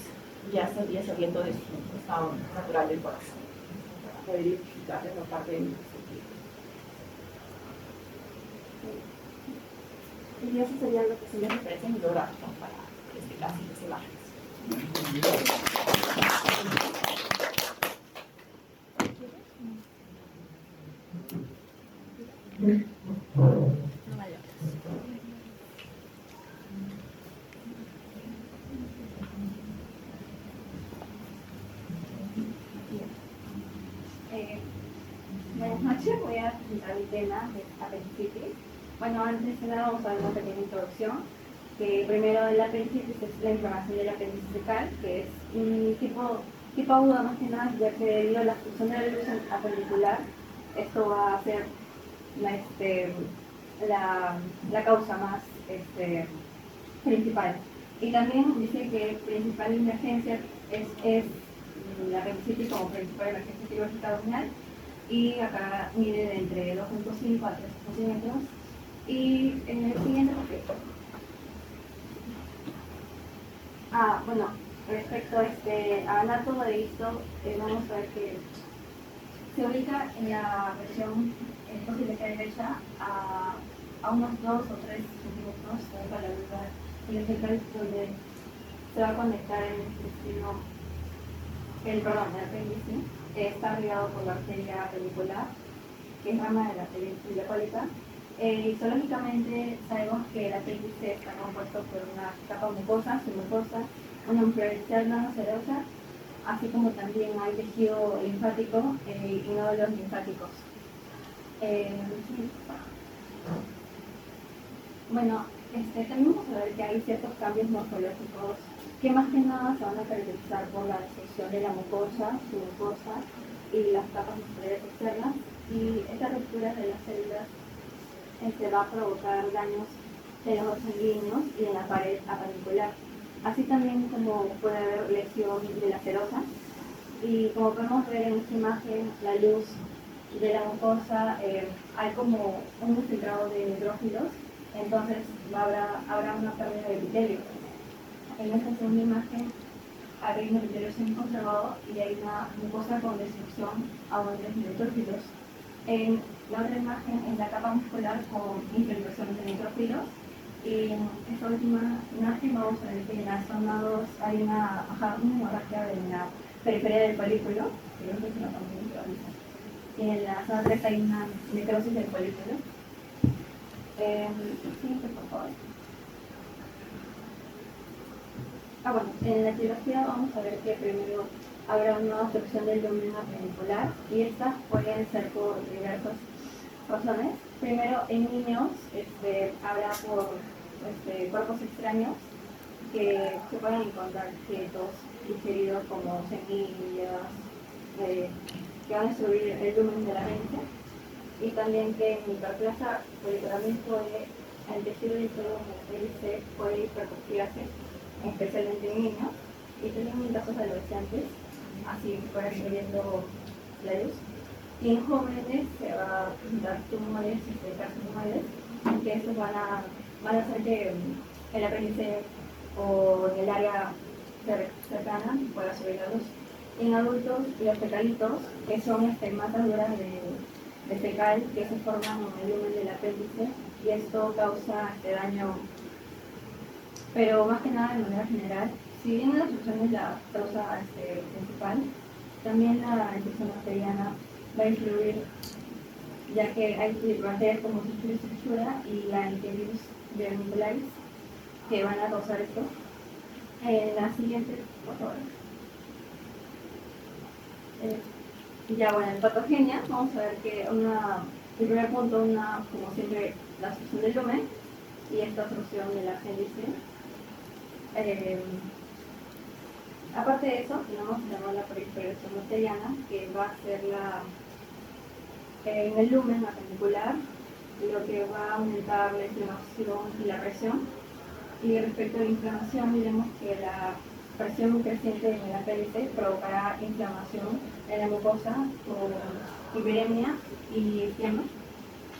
ya estaría saliendo de su estado natural del corazón, para poder identificar esa parte del microscopio. Y eso sería lo que sería referencia hidrográfica para este caso y las imágenes. Buenas noches, voy a presentar el tema de apendicitis. Bueno, antes de nada vamos a dar una pequeña introducción. Que primero el apendicitis es la inflamación del apéndice fecal, que es un tipo aguda más que nada, ya que debido a la obstrucción de la luz apendicular, esto va a ser la causa más principal. Y también dice que principal emergencia es la apendicitis como principal emergencia quirúrgica abdominal, y acá mide de entre 2.5 a 3 centímetros. Y en el siguiente papel. Bueno, respecto a anato de esto, vamos a ver que se ubica en la versión posterior derecha a unos 2 o 3 centímetros para la lugar electrical, donde se va a conectar el intestino, el apéndice. Está ligado por la arteria apendicular, que es rama de la arteria ilíaca. Histológicamente sabemos que el apéndice está compuesto por una capa mucosa, submucosa, una mucosa externa serosa, así como también hay tejido linfático y nódulos linfáticos. Bueno, también vamos a ver que hay ciertos cambios morfológicos que más que nada se van a caracterizar por la destrucción de la mucosa, submucosa y las capas musculares externas, y esta ruptura de las células va a provocar daños en los vasos sanguíneos y en la pared apendicular, así también como puede haber lesión de la serosa. Y como podemos ver en esta imagen, la luz de la mucosa, hay como un infiltrado de neutrófilos, entonces habrá una pérdida de epitelio. En esta segunda imagen hay un epitelio semi-conservado y hay una mucosa con destrucción aún de neutrófilos. En la otra imagen es la capa muscular con infiltración de neutrófilos. Y en esta última imagen vamos a ver que en la zona 2 hay una hemorragia en la periferia del folículo, que es una también visualiza. Y en la zona 3 hay una necrosis del folículo. Siguiente, por favor. Bueno, en la etiología vamos a ver que primero habrá una obstrucción del dominio apendicular, y estas pueden ser por diversas razones. Primero, en niños habrá por cuerpos extraños que se pueden encontrar objetos ingeridos como semillas que van a destruir el lumen de la mente, y también que en hiperplasia el tratamiento el tejido interno de la hélice puede hipertrofiarse, especialmente en niños, y también en casos adolescentes, así fuera subiendo la luz. Y en jóvenes se va a presentar tumores, carcinomas, que estos van a hacer que el apéndice o en el área cercana pueda subir la luz. En adultos, los fecalitos, que son masas duras de fecal que se forman en el lumen del apéndice, y esto causa daño, pero más que nada de manera general. Si bien la obstrucción es la causa principal, también la infección bacteriana va a influir, ya que hay bacterias como Syphilis strictura y la Enterovirus vermicularis que van a causar esto. La siguiente, por favor. Ya, bueno, en patogenia, vamos a ver que el primer punto, como siempre, la obstrucción del lumen y esta obstrucción del apéndice. Aparte de eso, tenemos la proliferación bacteriana, que va a ser en el lumen apendicular, lo que va a aumentar la inflamación y la presión. Y respecto a la inflamación, diremos que la presión creciente en el apéndice provocará inflamación en la mucosa por hiperemia y isquemia.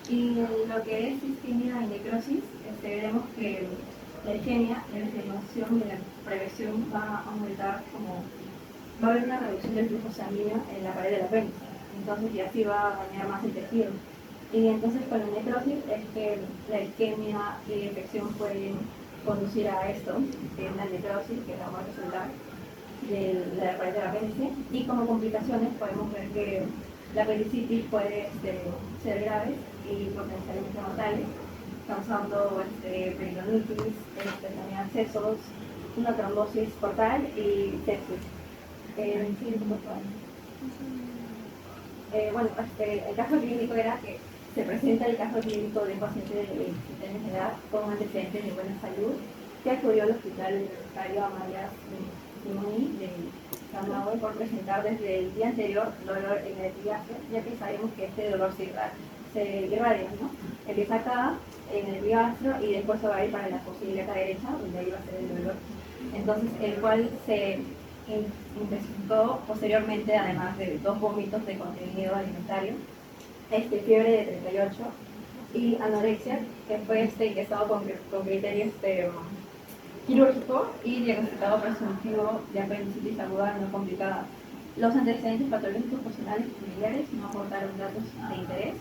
Y lo que es isquemia y necrosis, veremos que la isquemia, la inflamación y la presión va a aumentar, va a haber una reducción del flujo sanguíneo en la pared del apéndice, entonces y así va a dañar más el tejido. Y entonces con la necrosis es que la isquemia y la infección pueden conducir a esto, que es la necrosis, que es la muerte celular de la pared del apéndice, y como complicaciones podemos ver que la apendicitis puede ser grave y potencialmente mortales, causando peritonitis, también abscesos, una trombosis portal y sepsis. Bueno, el caso clínico era que se presenta el caso clínico de un paciente de 27 de edad con antecedentes de buena salud que acudió al hospital universitario Amalia Simoni de San Manuel por presentar desde el día anterior dolor en el epigastrio, ya que sabemos que este dolor se irradia, ¿no? Empieza acá en el epigastrio y después se va a ir para la posibilidad derecha, donde ahí va a ser el dolor. Entonces, el cual se intensificó posteriormente, además de 2 vómitos de contenido alimentario, fiebre de 38 y anorexia, que fue ingresado con criterio quirúrgico y diagnosticado presuntivo de apendicitis aguda no complicada. Los antecedentes patológicos personales y familiares no aportaron datos de interés,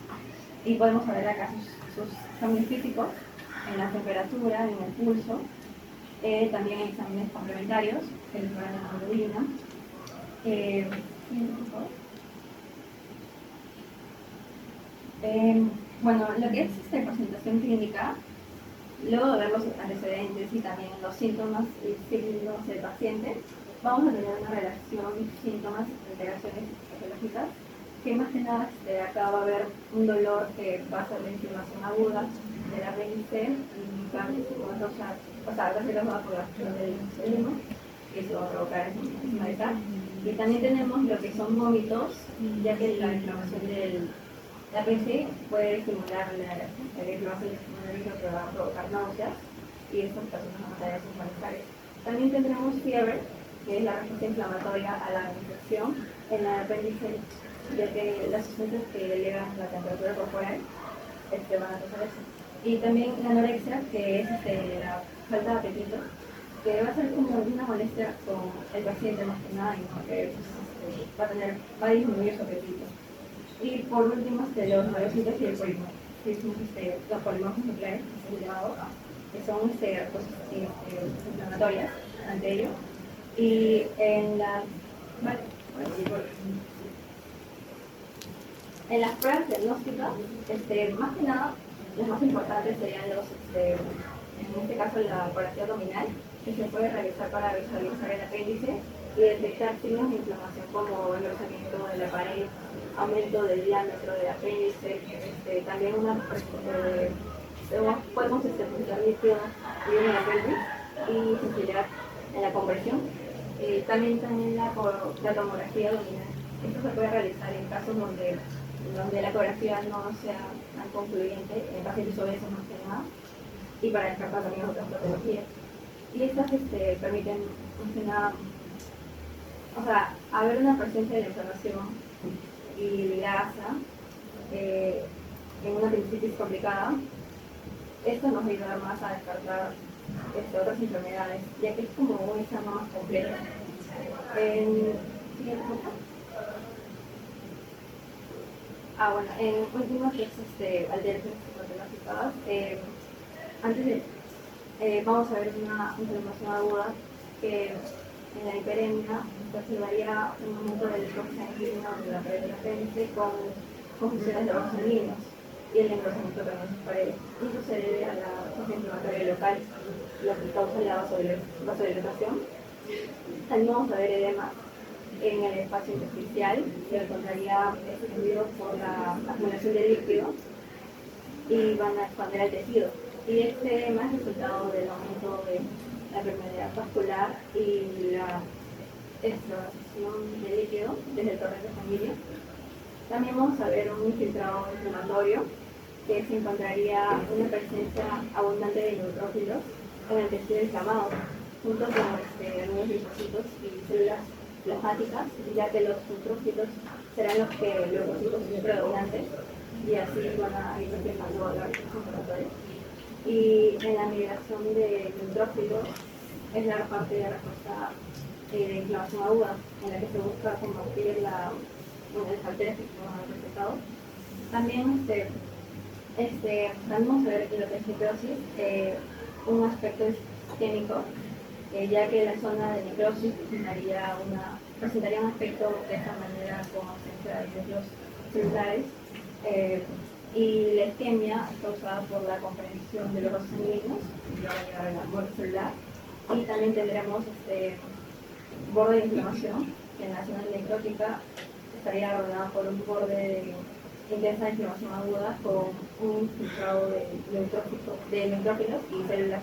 y podemos saber acá sus cambios físicos en la temperatura, en el pulso, también exámenes complementarios que les van a la hemoglobina. Bueno, lo que es presentación clínica, luego de ver los antecedentes y también los síntomas y signos del paciente, vamos a tener una relación síntomas e integraciones fisiológicas, que más que nada acá va a haber un dolor que va a ser de inflamación aguda del apéndice, va a ser causada por la acción del insulino, que eso va a provocar esa malestar. Y también tenemos lo que son vómitos, ya que la inflamación del apéndice puede estimular la inflamación del que va a provocar náuseas, y estas personas van a tener sus malestares. También tendremos fiebre, que es la respuesta inflamatoria a la infección en el apéndice, ya que las sustancias que elevan la temperatura corporal van a causar eso. Y también la anorexia, que es la falta de apetito, que va a ser como una molestia con el paciente más que nada, porque va a disminuir su apetito. Y por último, los neurocitos y el polimorfismo, los polimorfos nucleares, que son cosas inflamatorias ante ello. Y en las pruebas diagnósticas, más que nada, las más importantes serían en este caso la ecografía abdominal, que se puede realizar para visualizar el apéndice y detectar signos de inflamación como engrosamiento de la pared aumento del diámetro del apéndice, también podemos juntar líquido en la pelvis y facilitar en la compresión. También la tomografía abdominal. Esto se puede realizar en casos donde la ecografía no sea tan concluyente, en pacientes obesos más que nada, y para descartar también otras patologías. Y estas permiten, más que nada, o sea, haber una presencia de la inflamación y grasa en una sinusitis complicada. Esto nos ayuda más a descartar otras enfermedades, ya que es como un examen más completo. ¿Siguiente foto? Bueno, en últimas alteraciones psicopatológicas, antes vamos a ver una inflamación aguda que en la hiperemia se observaría un aumento del flujo sanguíneo de la pared del apéndice con confusiones de vasos sanguíneos y el engrosamiento de las paredes. Esto se debe a la fase inflamatoria local, lo que causa la vasodilatación. También vamos a ver edema en el espacio intersticial, se encontraría extendido por la acumulación de líquido y van a expandir el tejido. Y este edema es resultado del aumento de la permeabilidad vascular y la extravasación de líquido desde el torrente sanguíneo. También vamos a ver un infiltrado inflamatorio que se encontraría una presencia abundante de neutrófilos en el tejido inflamado, junto con algunos linfocitos y células plasmáticas, ya que los neutrófilos serán los leucocitos predominantes y así van a ir reflejando la inflamatoria. Y en la migración de neutrófilos es la parte de respuesta de inflamación aguda, en la que se busca combatir el desaltere que hemos presentado. También vamos a ver lo que es necrosis, un aspecto isquémico, ya que la zona de necrosis presentaría un aspecto de esta manera con ausencia de núcleos celulares, y la isquemia es causada por la comprensión de los vasos sanguíneos, y va a llegar a la muerte celular, y también tendremos borde de inflamación, que en la zona necrótica estaría rodeada por un borde de intensa inflamación aguda con un filtrado de neutrófilos y células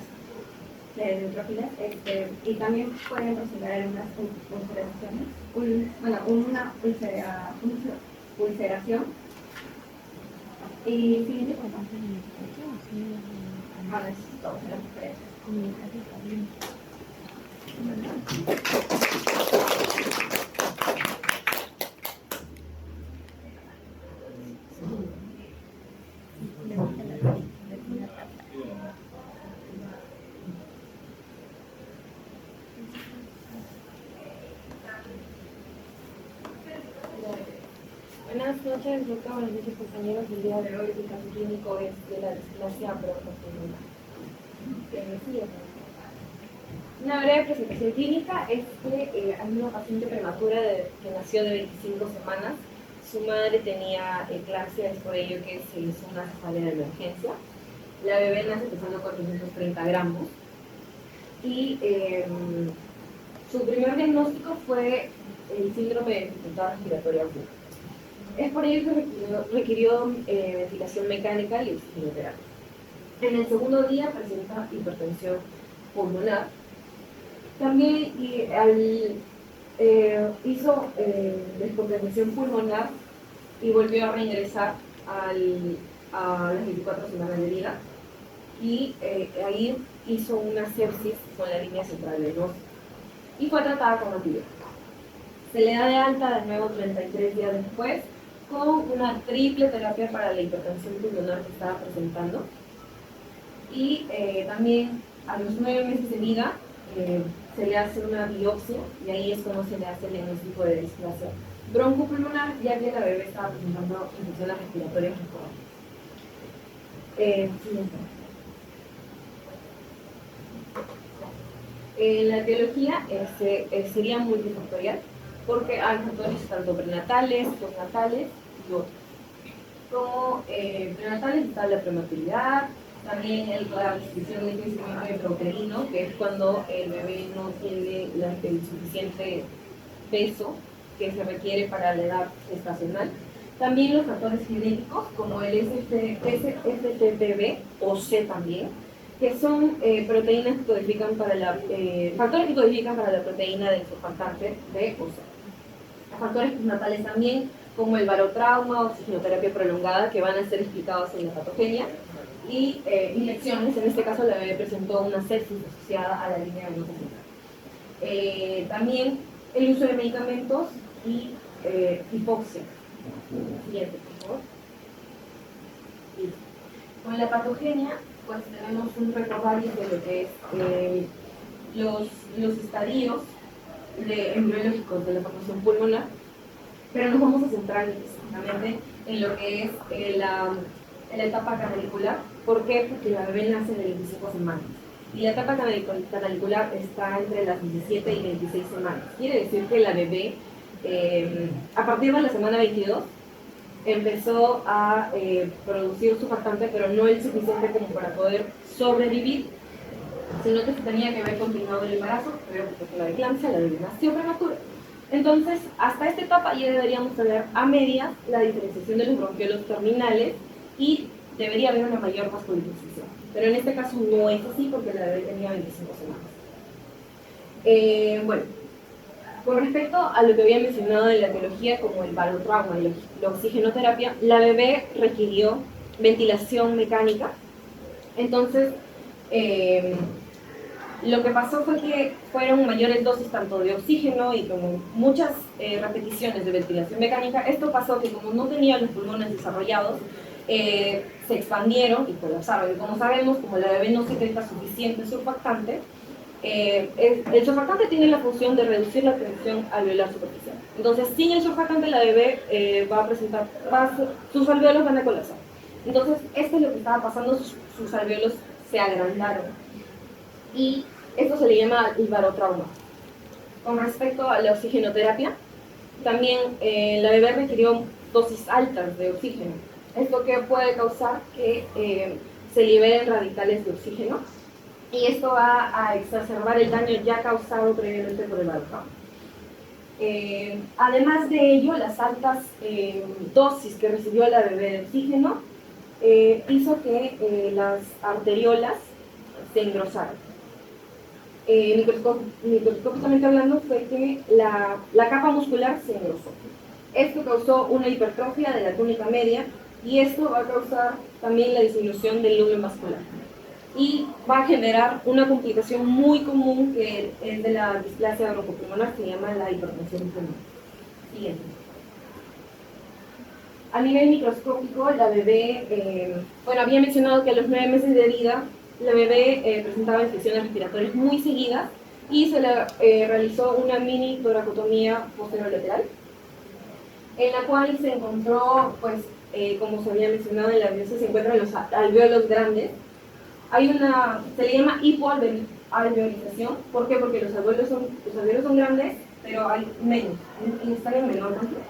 neutrófilas, y también pueden presentar algunas ulceraciones, una ulceración. Y siguiente foto. Necesito las diferencias. Buenas noches, doctor. Buenas noches, compañeros. El día de hoy el caso clínico es de la displasia broncocelular. Una breve presentación clínica es que hay una paciente prematura que nació de 25 semanas. Su madre tenía eclampsia, es por ello que se hizo una cesárea de emergencia. La bebé nace pesando 430 gramos. Y su primer diagnóstico fue el síndrome de dificultad respiratoria aguda. Es por ello que requirió ventilación mecánica y oxigenoterapia. En el segundo día presenta hipertensión pulmonar. También hizo descompensación pulmonar y volvió a reingresar a las 24 semanas de vida. Y ahí hizo una sepsis con la línea central venosa y fue tratada con antibióticos. Se le da de alta de nuevo 33 días después con una triple terapia para la hipertensión pulmonar que estaba presentando. Y también a los 9 meses de vida se le hace una biopsia y ahí es cuando se le hace el diagnóstico de displasia broncopulmonar, ya que la bebé estaba presentando infecciones respiratorias recurrentes. La etiología sería multifactorial, porque hay factores tanto prenatales, postnatales y otros. Como prenatales está la prematuridad, también la disminución del crecimiento intrauterino, que es cuando el bebé no tiene el suficiente peso que se requiere para la edad gestacional. También los factores genéticos, como el SFTB o C también, que son proteínas que codifican para factores que codifican para la proteína del surfactante B o C. Los factores postnatales también, como el barotrauma o oxigenoterapia prolongada, que van a ser explicados en la patogenia, y inyecciones. En este caso la bebé presentó una sepsis asociada a la línea venosa central. También el uso de medicamentos y hipoxia. Siguiente, por favor. Listo. Con la patogenia, pues tenemos un recordario de lo que es los estadios embriológicos de la formación pulmonar, pero nos vamos a centrar específicamente en lo que es la etapa canalicular. ¿Por qué? Porque la bebé nace de 25 semanas. Y la etapa canalicular está entre las 17 y 26 semanas. Quiere decir que la bebé, a partir de la semana 22, empezó a producir surfactante, pero no el suficiente como para poder sobrevivir, sino que se tenía que haber continuado el embarazo, pero porque la eclampsia, la bebé nació prematura. Entonces, hasta esta etapa ya deberíamos tener a medias la diferenciación de los bronquiolos terminales y debería haber una mayor vascularización. Pero en este caso no es así porque la bebé tenía 25 semanas. Bueno, con respecto a lo que había mencionado de la etiología, como el barotrauma y la oxigenoterapia, la bebé requirió ventilación mecánica. Entonces, lo que pasó fue que fueron mayores dosis tanto de oxígeno y como muchas repeticiones de ventilación mecánica. Esto pasó que como no tenía los pulmones desarrollados, se expandieron y colapsaron. Y como sabemos, como la bebé no secreta suficiente surfactante, el surfactante tiene la función de reducir la tensión alveolar superficial. Entonces, sin el surfactante, la bebé va a presentar, sus alveolos van a colapsar. Entonces, esto es lo que estaba pasando, sus alveolos se agrandaron. Y esto se le llama el barotrauma. Con respecto a la oxigenoterapia, también la bebé requirió dosis altas de oxígeno. Esto que puede causar que se liberen radicales de oxígeno, y esto va a exacerbar el daño ya causado previamente por el barotrauma. Además de ello, las altas dosis que recibió la bebé de oxígeno hizo que las arteriolas se engrosaran. Microscópicamente hablando, fue que la capa muscular se engrosó. Esto causó una hipertrofia de la túnica media y esto va a causar también la disminución del lumen vascular. Y va a generar una complicación muy común que es de la displasia broncopulmonar, que se llama la hipertensión pulmonar. Siguiente. A nivel microscópico, la bebé, había mencionado que a los 9 meses de vida, la bebé presentaba infecciones respiratorias muy seguidas y se le realizó una mini toracotomía posterolateral, en la cual se encontró, pues, como se había mencionado en la biopsia, se encuentran los alvéolos grandes. Se le llama hipoalveolización. ¿Por qué? Porque los alvéolos son grandes, pero hay menos, están en menor cantidad.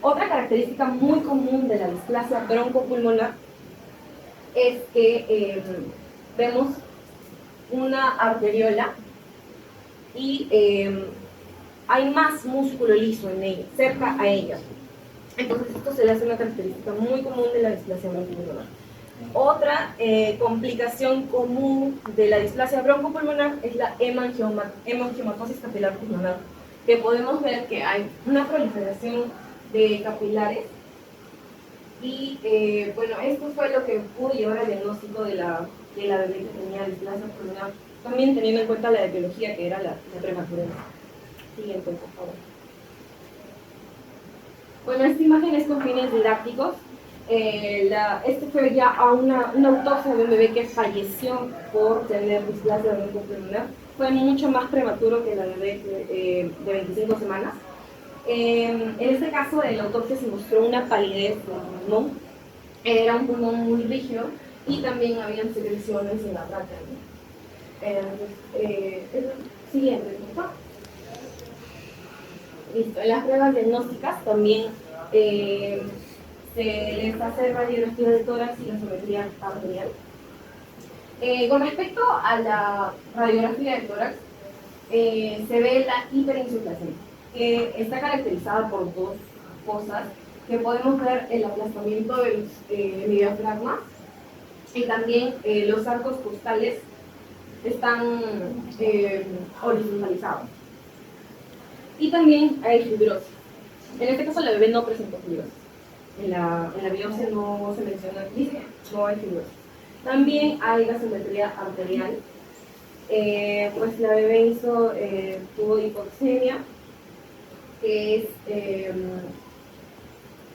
Otra característica muy común de la displasia broncopulmonar es que vemos una arteriola y hay más músculo liso en ella, cerca a ella. Entonces esto se le hace una característica muy común de la displasia broncopulmonar. Otra complicación común de la displasia broncopulmonar es la hemangiomatosis capilar pulmonar, que podemos ver que hay una proliferación de capilares y esto fue lo que pudo llevar al diagnóstico de la bebé que tenía displasia pulmonar, también teniendo en cuenta la etiología que era la prematurez. Siguiente, por favor. Bueno, esta imagen es con fines didácticos. Este fue ya a una autopsia de un bebé que falleció por tener displasia broncopulmonar. Fue mucho más prematuro que la bebé de 25 semanas. En este caso, en la autopsia se mostró una palidez del pulmón. Era un pulmón muy rígido y también habían secreciones en la tráquea. Siguiente, por favor. Listo. En las pruebas diagnósticas también se les hace radiografía de tórax y gasometría arterial. Con respecto a la radiografía de tórax, se ve la hiperinsuflación, que está caracterizada por dos cosas, que podemos ver el aplastamiento de los midiafragmas y también los arcos costales están horizontalizados. Y también hay fibrosis. En este caso la bebé no presentó fibrosis. En la biopsia no se menciona aquí, no hay fibrosis. También hay gasometría arterial. Pues la bebé tuvo hipoxemia, que es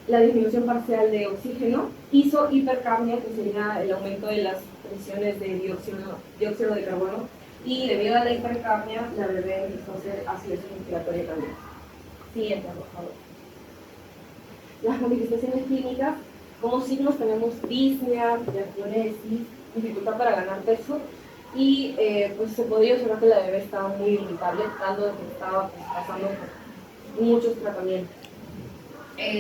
la disminución parcial de oxígeno. Hizo hipercapnia, que sería el aumento de las emisiones de dióxido de carbono. Y debido a la hipercapnia, la bebé empezó a hacer acidosis respiratoria también. Siguiente, por favor. Las manifestaciones clínicas, como signos tenemos disnea, diaporesis, dificultad para ganar peso y pues se podía observar que la bebé estaba muy irritable, tanto que estaba pues, pasando por muchos tratamientos.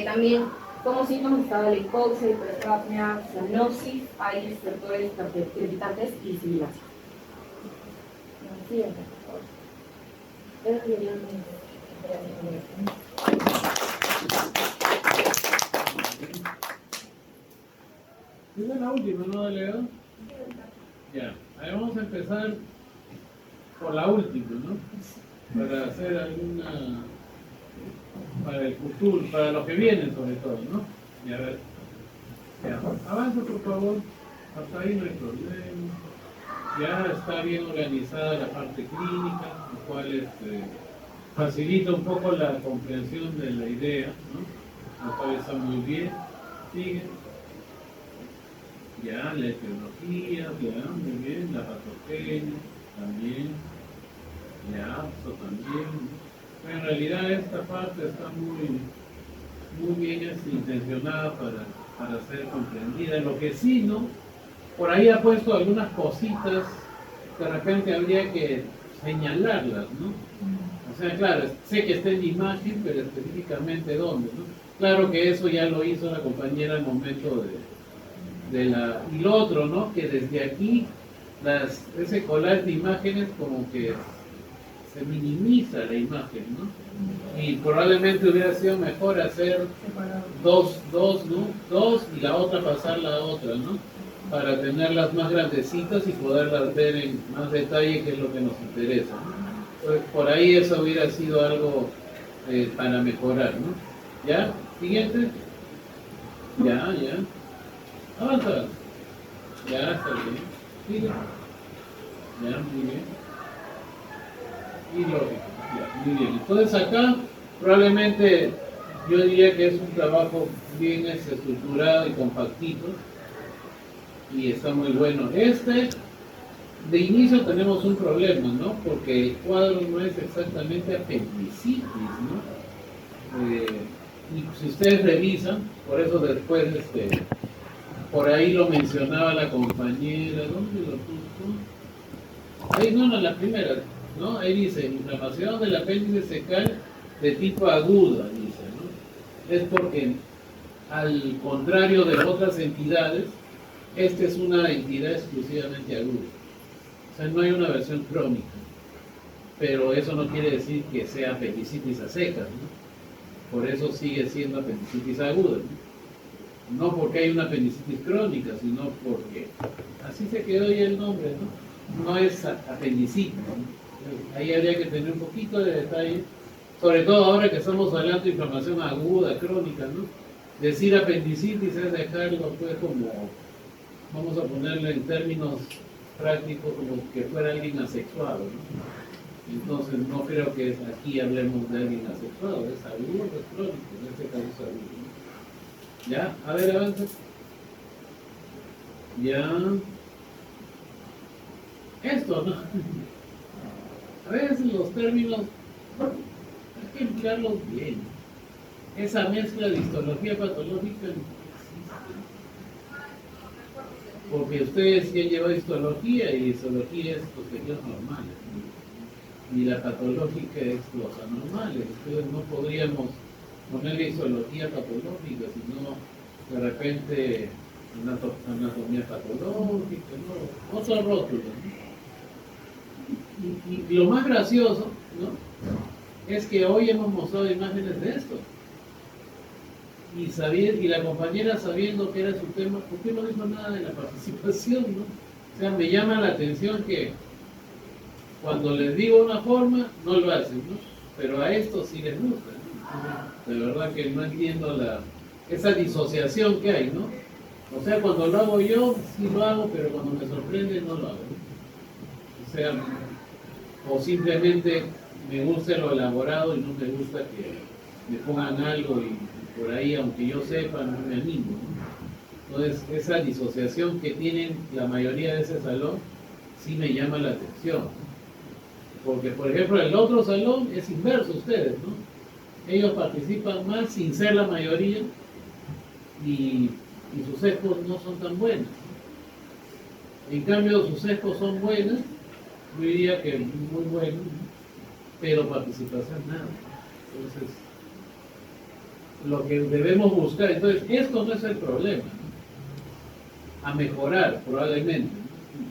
También como síntomas estaba la hipoxia, hipercapnia, cianosis, hay estertores crepitantes y sibilancia. Siguiente, por favor. Esa es la última, ¿no, delegado? Ya, ahí vamos a empezar por la última, ¿no? Para hacer alguna, para el futuro, para lo que viene sobre todo, ¿no? Y a ver, ya, avanza por favor, hasta ahí no hay problema. Ya está bien organizada la parte clínica, lo cual facilita un poco la comprensión de la idea, ¿no? Lo cual está muy bien. Sigue. Ya, la etiología, ya, muy bien, la patogenia, también, ya, eso también. Pero en realidad esta parte está muy bien intencionada para ser comprendida. Lo que sí, ¿no? Por ahí ha puesto algunas cositas que de repente habría que señalarlas, ¿no? O sea, claro, sé que está en la imagen, pero específicamente dónde, ¿no? Claro que eso ya lo hizo la compañera al momento y lo otro, ¿no? Que desde aquí, ese collage de imágenes como que se minimiza la imagen, ¿no? Y probablemente hubiera sido mejor hacer dos, ¿no? Dos y la otra pasar la otra, ¿no? Para tenerlas más grandecitas y poderlas ver en más detalle, que es lo que nos interesa, ¿no? Pues por ahí eso hubiera sido algo para mejorar, ¿no? ¿Ya? Siguiente. Ya. Avanza. Ya, está bien. Sigue. Ya, muy bien. Y lógico. Ya, muy bien. Entonces acá probablemente yo diría que es un trabajo bien estructurado y compactito. Y está muy bueno. De inicio tenemos un problema, ¿no? Porque el cuadro no es exactamente apendicitis, ¿no? Y si ustedes revisan, por eso después por ahí lo mencionaba la compañera, ¿dónde lo puso? Ahí no, la primera, ¿no? Ahí dice, inflamación del apéndice secal de tipo aguda, dice, ¿no? Es porque, al contrario de otras entidades, esta es una entidad exclusivamente aguda. O sea, no hay una versión crónica. Pero eso no quiere decir que sea apendicitis a secas, ¿no? Por eso sigue siendo apendicitis aguda, ¿no? No porque hay una apendicitis crónica, sino porque así se quedó ya el nombre, ¿no? No es apendicitis, ¿no? Ahí habría que tener un poquito de detalle, sobre todo ahora que estamos hablando de inflamación aguda, crónica, ¿no? Decir apendicitis es dejarlo pues como, vamos a ponerle en términos prácticos, como que fuera alguien asexuado, ¿no? Entonces no creo que aquí hablemos de alguien asexuado, es agudo, es crónico, en este caso es agudo, ¿no? ¿Ya? A ver, avanza. Ya. Esto, ¿no? A veces los términos hay que emplearlos bien. Esa mezcla de histología patológica no existe. Porque ustedes ya han llevado histología y histología es los tejidos normales, ¿no? Y la patológica es los anormales. Entonces no podríamos ponerle histología patológica, sino de repente anatomía patológica, ¿no? Otro rótulo, ¿no? Y lo más gracioso, ¿no? Es que hoy hemos mostrado imágenes de esto. y la compañera sabiendo que era su tema, ¿por qué no dijo nada de la participación, no? O sea, me llama la atención que cuando les digo una forma, no lo hacen, ¿no? Pero a estos sí les gusta, ¿no? De verdad que no entiendo esa disociación que hay, ¿no? O sea, cuando lo hago yo, sí lo hago, pero cuando me sorprende, no lo hago. O sea, o simplemente me gusta lo elaborado y no me gusta que me pongan algo y por ahí, aunque yo sepa, no me animo, ¿no? Entonces, esa disociación que tienen la mayoría de ese salón, sí me llama la atención. Porque, por ejemplo, el otro salón es inverso a ustedes, ¿no? Ellos participan más sin ser la mayoría y sus sesgos no son tan buenos. En cambio, sus sesgos son buenas, yo diría que muy buenos, pero participación nada. Entonces, lo que debemos buscar, entonces, esto no es el problema, ¿no? A mejorar, probablemente.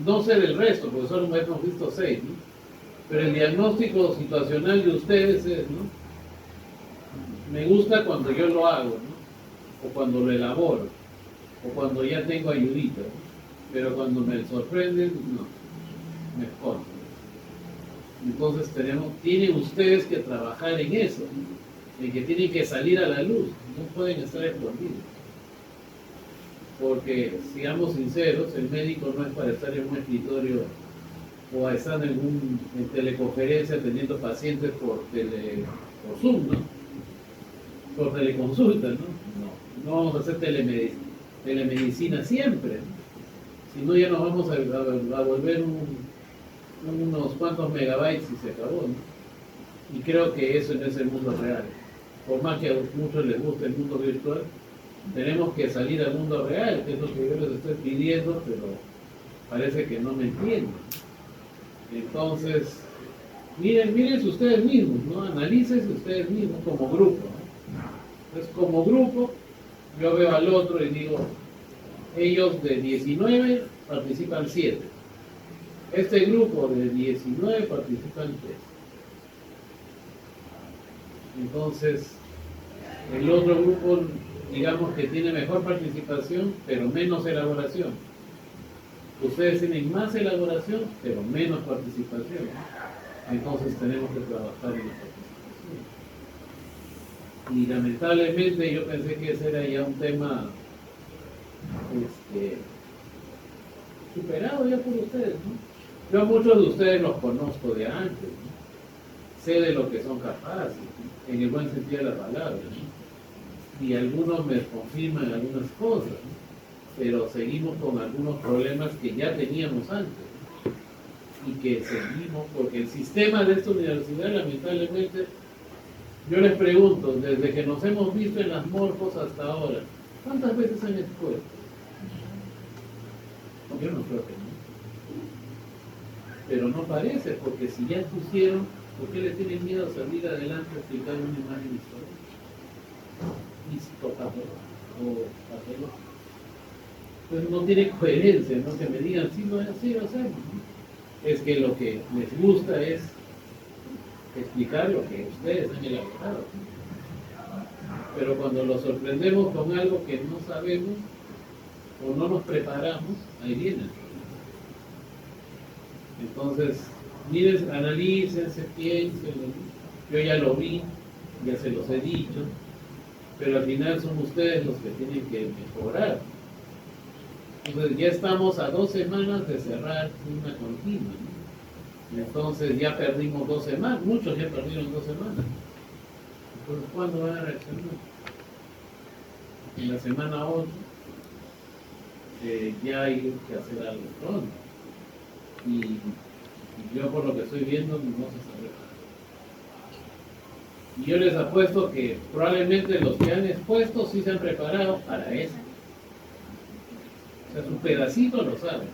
No sé del resto, porque solo hemos visto 6, ¿no? Pero el diagnóstico situacional de ustedes es, ¿no? Me gusta cuando yo lo hago, ¿no? O cuando lo elaboro, o cuando ya tengo ayudita, ¿no? Pero cuando me sorprenden, no, me escondo. Entonces tienen ustedes que trabajar en eso, ¿no? En que tienen que salir a la luz, no pueden estar escondidos. Porque, seamos sinceros, el médico no es para estar en un escritorio o estar en teleconferencia atendiendo pacientes por Zoom, ¿no? Por teleconsulta, ¿no? No vamos a hacer telemedicina siempre, ¿no? Si no, ya nos vamos a volver unos cuantos megabytes y se acabó, ¿no? Y creo que eso no es el mundo real. Por más que a muchos les guste el mundo virtual, tenemos que salir al mundo real, que es lo que yo les estoy pidiendo, pero parece que no me entienden. Entonces, mírense ustedes mismos, ¿no? Analícense ustedes mismos como grupo, ¿no? Entonces, como grupo, yo veo al otro y digo, ellos de 19 participan 7. Este grupo de 19 participan 3. Entonces, el otro grupo, digamos que tiene mejor participación, pero menos elaboración. Ustedes tienen más elaboración, pero menos participación. Entonces tenemos que trabajar en la participación. Y lamentablemente yo pensé que ese era ya un tema superado ya por ustedes, ¿no? Yo a muchos de ustedes los conozco de antes, ¿no? Sé de lo que son capaces, ¿no? En el buen sentido de la palabra, ¿no? Y algunos me confirman algunas cosas, ¿no? Pero seguimos con algunos problemas que ya teníamos antes, ¿no? Y que seguimos, porque el sistema de esta universidad, lamentablemente, yo les pregunto, desde que nos hemos visto en las morfos hasta ahora, ¿cuántas veces han expuesto? Yo no creo que no. Pero no parece, porque si ya expusieron, ¿por qué le tienen miedo a salir adelante a explicar una imagen histórica? O papel. Pues no tiene coherencia, ¿no? Que me digan, sí, lo hacemos, ¿no? Es que lo que les gusta es explicar lo que ustedes han elaborado, ¿no? Pero cuando los sorprendemos con algo que no sabemos o no nos preparamos, ahí viene. Entonces, miren, analícense, piensen. Yo ya lo vi, ya se los he dicho, pero al final son ustedes los que tienen que mejorar. Entonces ya estamos a 2 semanas de cerrar una continua, ¿no? Entonces ya perdimos 2 semanas, muchos ya perdieron 2 semanas. Entonces, ¿cuándo van a reaccionar? En la semana 8 ya hay que hacer algo pronto. Y yo por lo que estoy viendo no se sabe. Y yo les apuesto que probablemente los que han expuesto sí se han preparado para eso. O sea, su pedacito lo saben.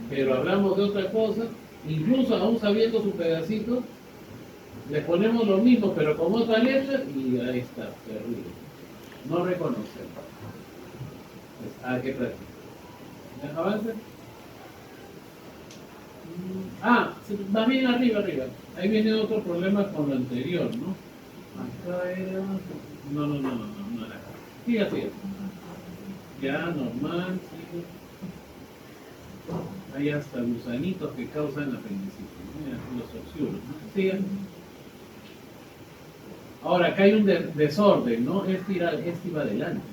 Pero hablamos de otra cosa, incluso aún sabiendo su pedacito, le ponemos lo mismo, pero con otra letra, y ahí está, terrible. No reconocemos. Pues, hay que practicar. ¿Ya avance? Más bien arriba. Ahí viene otro problema con lo anterior, ¿no? Acá era... No era acá. Siga, siga. Ya, normal, sigue. Hay hasta gusanitos que causan apendicitis, ¿no? Los oxiuros, ¿no? Siga. Ahora, acá hay un desorden, ¿no? Este iba adelante.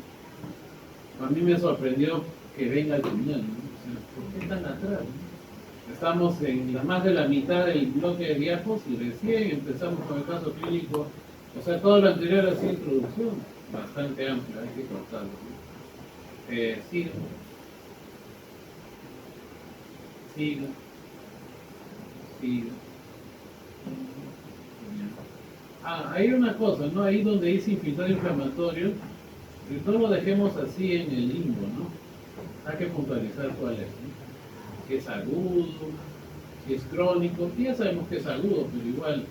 A mí me sorprendió que venga al final, ¿no? O sea, ¿por qué tan atrás? ¿No? Estamos en más de la mitad del bloque de diapos y recién empezamos con el caso clínico. O sea, todo lo anterior ha sido introducción, bastante amplia, hay que cortarlo, ¿no? Siga. Siga. Siga. Hay una cosa, ¿no? Ahí donde dice infiltrado inflamatorio, no lo dejemos así en el limbo, ¿no? Hay que puntualizar cuál es, ¿no? Si es agudo, si es crónico, ya sabemos que es agudo, pero igual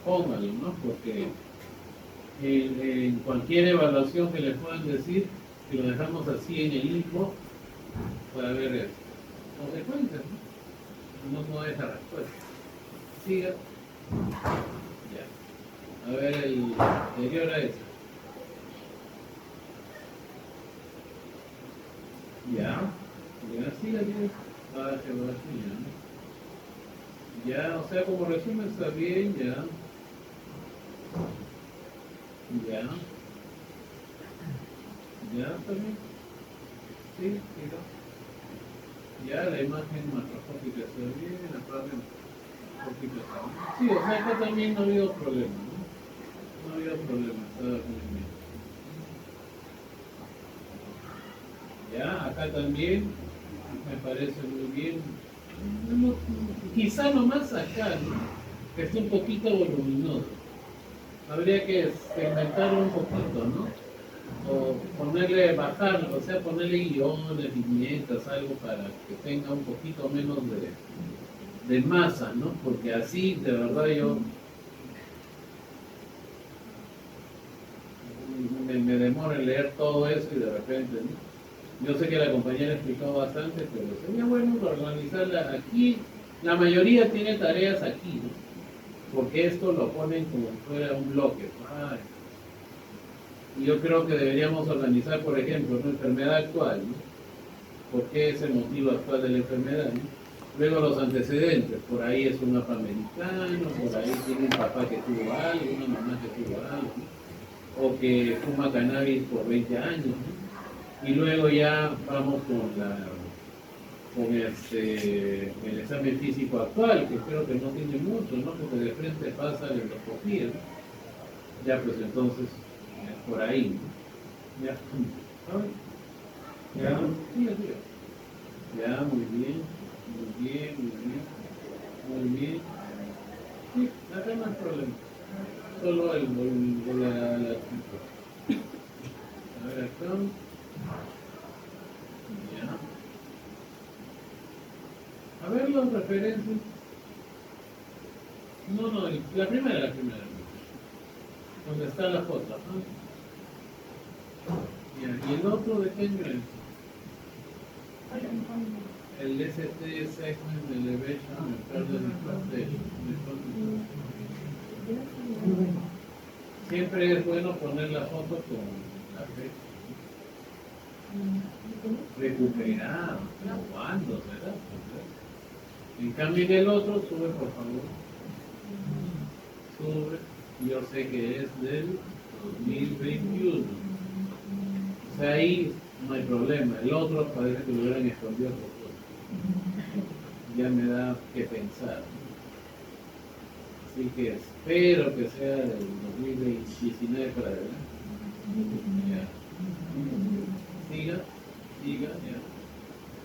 póngalo, ¿no? Porque en cualquier evaluación que le puedan decir, si lo dejamos así en el limbo, puede haber consecuencias, ¿no? No deja respuesta. Siga. Ya. A ver el anterior a ese. Ya. Ya, siga, siga. Baje, ya. Ya, o sea, como resumen está bien, ya. Ya. Ya, está bien. Sí, siga. Ya, la imagen macroscópica está bien, la parte macroscópica está bien. Sí, o sea, acá también no ha habido problema, ¿no? No ha habido problema, está muy bien. Ya, acá también me parece muy bien. Quizá nomás acá, ¿no? Que esté un poquito voluminoso. Habría que segmentarlo un poquito, ¿no? O ponerle, bajarlo, o sea, ponerle guiones, viñetas, algo para que tenga un poquito menos de masa, ¿no? Porque así, de verdad, yo me demoro en leer todo eso y de repente, ¿no? Yo sé que la compañera explicó bastante, pero sería bueno organizarla aquí. La mayoría tiene tareas aquí, ¿no? Porque esto lo ponen como si fuera un bloque. Ay. Y yo creo que deberíamos organizar, por ejemplo, una enfermedad actual, ¿no? ¿Por qué es el motivo actual de la enfermedad, ¿no? Luego los antecedentes, por ahí es un afroamericano, por ahí tiene un papá que tuvo algo, una mamá que tuvo algo, ¿no? O que fuma cannabis por 20 años, ¿no? Y luego ya vamos con el examen físico actual, que creo que no tiene mucho, ¿no? Porque de frente pasa la endoscopía, ¿no? Ya, pues entonces, por ahí, ¿no? Ya, ya, sí, ya, muy bien, muy bien, muy bien, muy bien. Sí, acá no hay problema, solo la a ver acá, ya. A ver las referencias. No, la primera. Donde está la foto, ¿no? Ya, ¿y el otro de qué año es? El ST Segment Elevation Further Implantation. Siempre es bueno poner la foto con la fecha. Recuperado, ¿cuándo será? En cambio en el otro, sube por favor. Sube, yo sé que es del 2021. O sea, ahí no hay problema. El otro parece que lo hubieran escondido por todo. Ya me da que pensar. Así que espero que sea del 2019 para adelante. Ya. Siga, ya.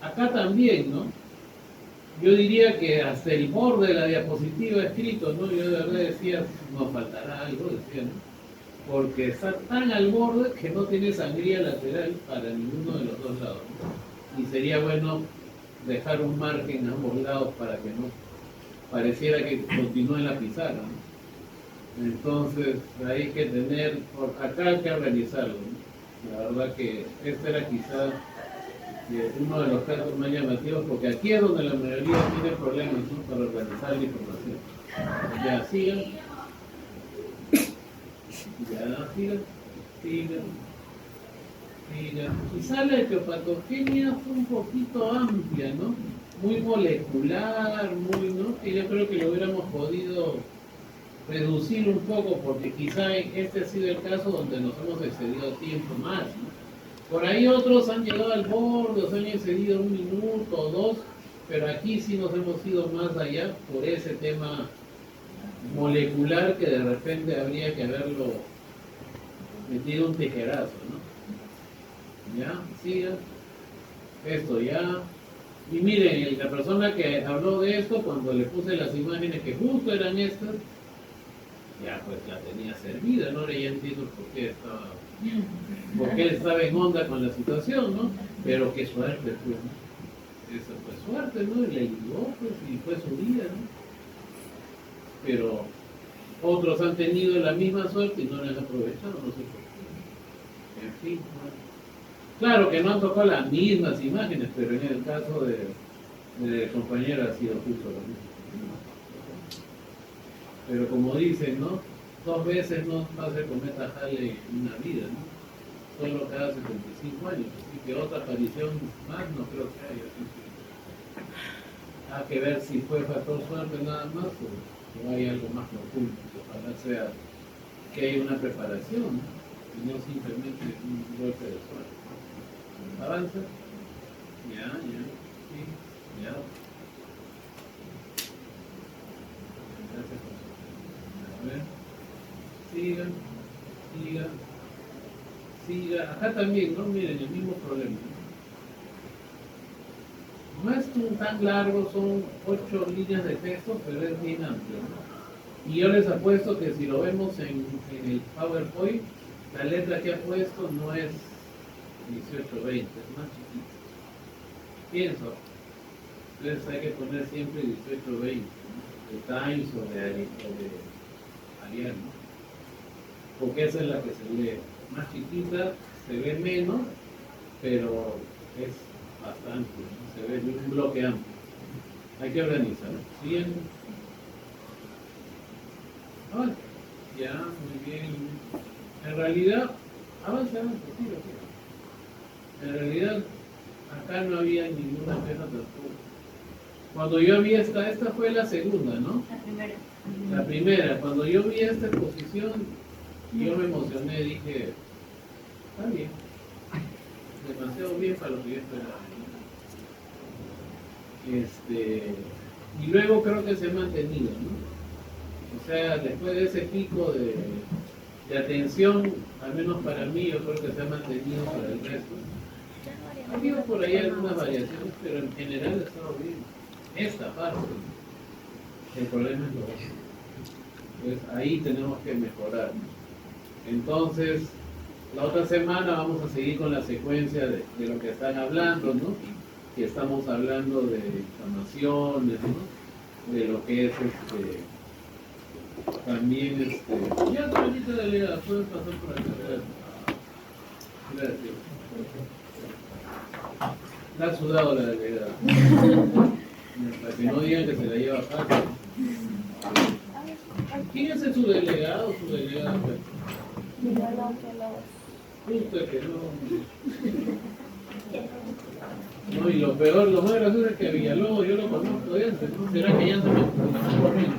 Acá también, ¿no? Yo diría que hasta el borde de la diapositiva escrito, ¿no? Yo de verdad decía, nos faltará algo, decía, ¿no? Porque está tan al borde que no tiene sangría lateral para ninguno de los dos lados, ¿no? Y sería bueno dejar un margen a ambos lados para que no pareciera que continúe la pizarra, ¿no? Entonces, hay que tener, acá hay que organizarlo, ¿no? La verdad que este era quizás uno de los casos más llamativos, porque aquí es donde la mayoría tiene problemas, ¿no? Para organizar la información. Ya, sigan. Ya, sigan. Mira, quizá la etiopatogenia fue un poquito amplia, ¿no? Muy molecular, muy, ¿no? Que yo creo que lo hubiéramos podido reducir un poco, porque quizá este ha sido el caso donde nos hemos excedido tiempo más, ¿no? Por ahí otros han llegado al borde, se han excedido 1 minuto o 2, pero aquí sí nos hemos ido más allá por ese tema molecular que de repente habría que haberlo metido un tijerazo, ¿no? ¿Ya? Siga. Esto ya. Y miren, la persona que habló de esto, cuando le puse las imágenes que justo eran estas, ya pues la tenía servida, ¿no? Ahora ya entiendo por qué estaba en onda con la situación, ¿no? Pero qué suerte, pues, ¿no? Esa fue suerte, ¿no? Y le ayudó, pues, y fue su vida, ¿no? Pero otros han tenido la misma suerte y no la han aprovechado, no sé por qué. En fin, ¿no? Claro que no han tocado las mismas imágenes, pero en el caso de compañera ha sido justo lo mismo. Pero como dicen, ¿no? 2 veces no pasa el cometa Halley en una vida, ¿no? Solo cada 75 años, así que otra aparición más no creo que haya. Hay que ver si fue factor suerte nada más o hay algo más profundo, que ojalá sea que hay una preparación, ¿no? Y no simplemente un golpe de suerte. Avanza. Ya, sí, ya. Gracias. A ver. Siga. Acá también, ¿no? Miren, el mismo problema. No es tan largo, son 8 líneas de texto, pero es bien amplio, ¿no? Y yo les apuesto que si lo vemos en el PowerPoint, la letra que ha puesto no es 18-20, es más chiquita. Pienso. Entonces hay que poner siempre 18-20, ¿no? De Times o de Arial, ¿no? Porque esa es la que se lee. Más chiquita, se ve menos, pero es bastante, ¿no? Se ve un bloque amplio. Hay que organizar. Siguiente. Avanza. Ya, muy bien. En realidad, avanza, sí. En realidad, acá no había ninguna queja tampoco. Cuando yo vi esta fue la segunda, ¿no? La primera. La primera, cuando yo vi esta exposición, yo me emocioné, dije, está bien, demasiado bien para lo que yo esperaba, ¿no? Y luego creo que se ha mantenido, ¿no? O sea, después de ese pico de atención, al menos para mí, yo creo que se ha mantenido para el resto. Ha habido por ahí algunas variaciones, pero en general ha estado bien. Esta parte, el problema es lo otro. Pues ahí tenemos que mejorar. Entonces, la otra semana vamos a seguir con la secuencia de lo que están hablando, ¿no? Que estamos hablando de inflamaciones, ¿no? De lo que es también ya solita delegada, pueden pasar por acá. Gracias. La ha sudado la delegada. Para que no digan que se la lleva fácil. ¿Quién es su delegado o su delegada? Usted que no. No, y lo peor, lo más gracioso es que Villalobos yo lo conozco de antes, ¿no? ¿Será que ya se me corriendo?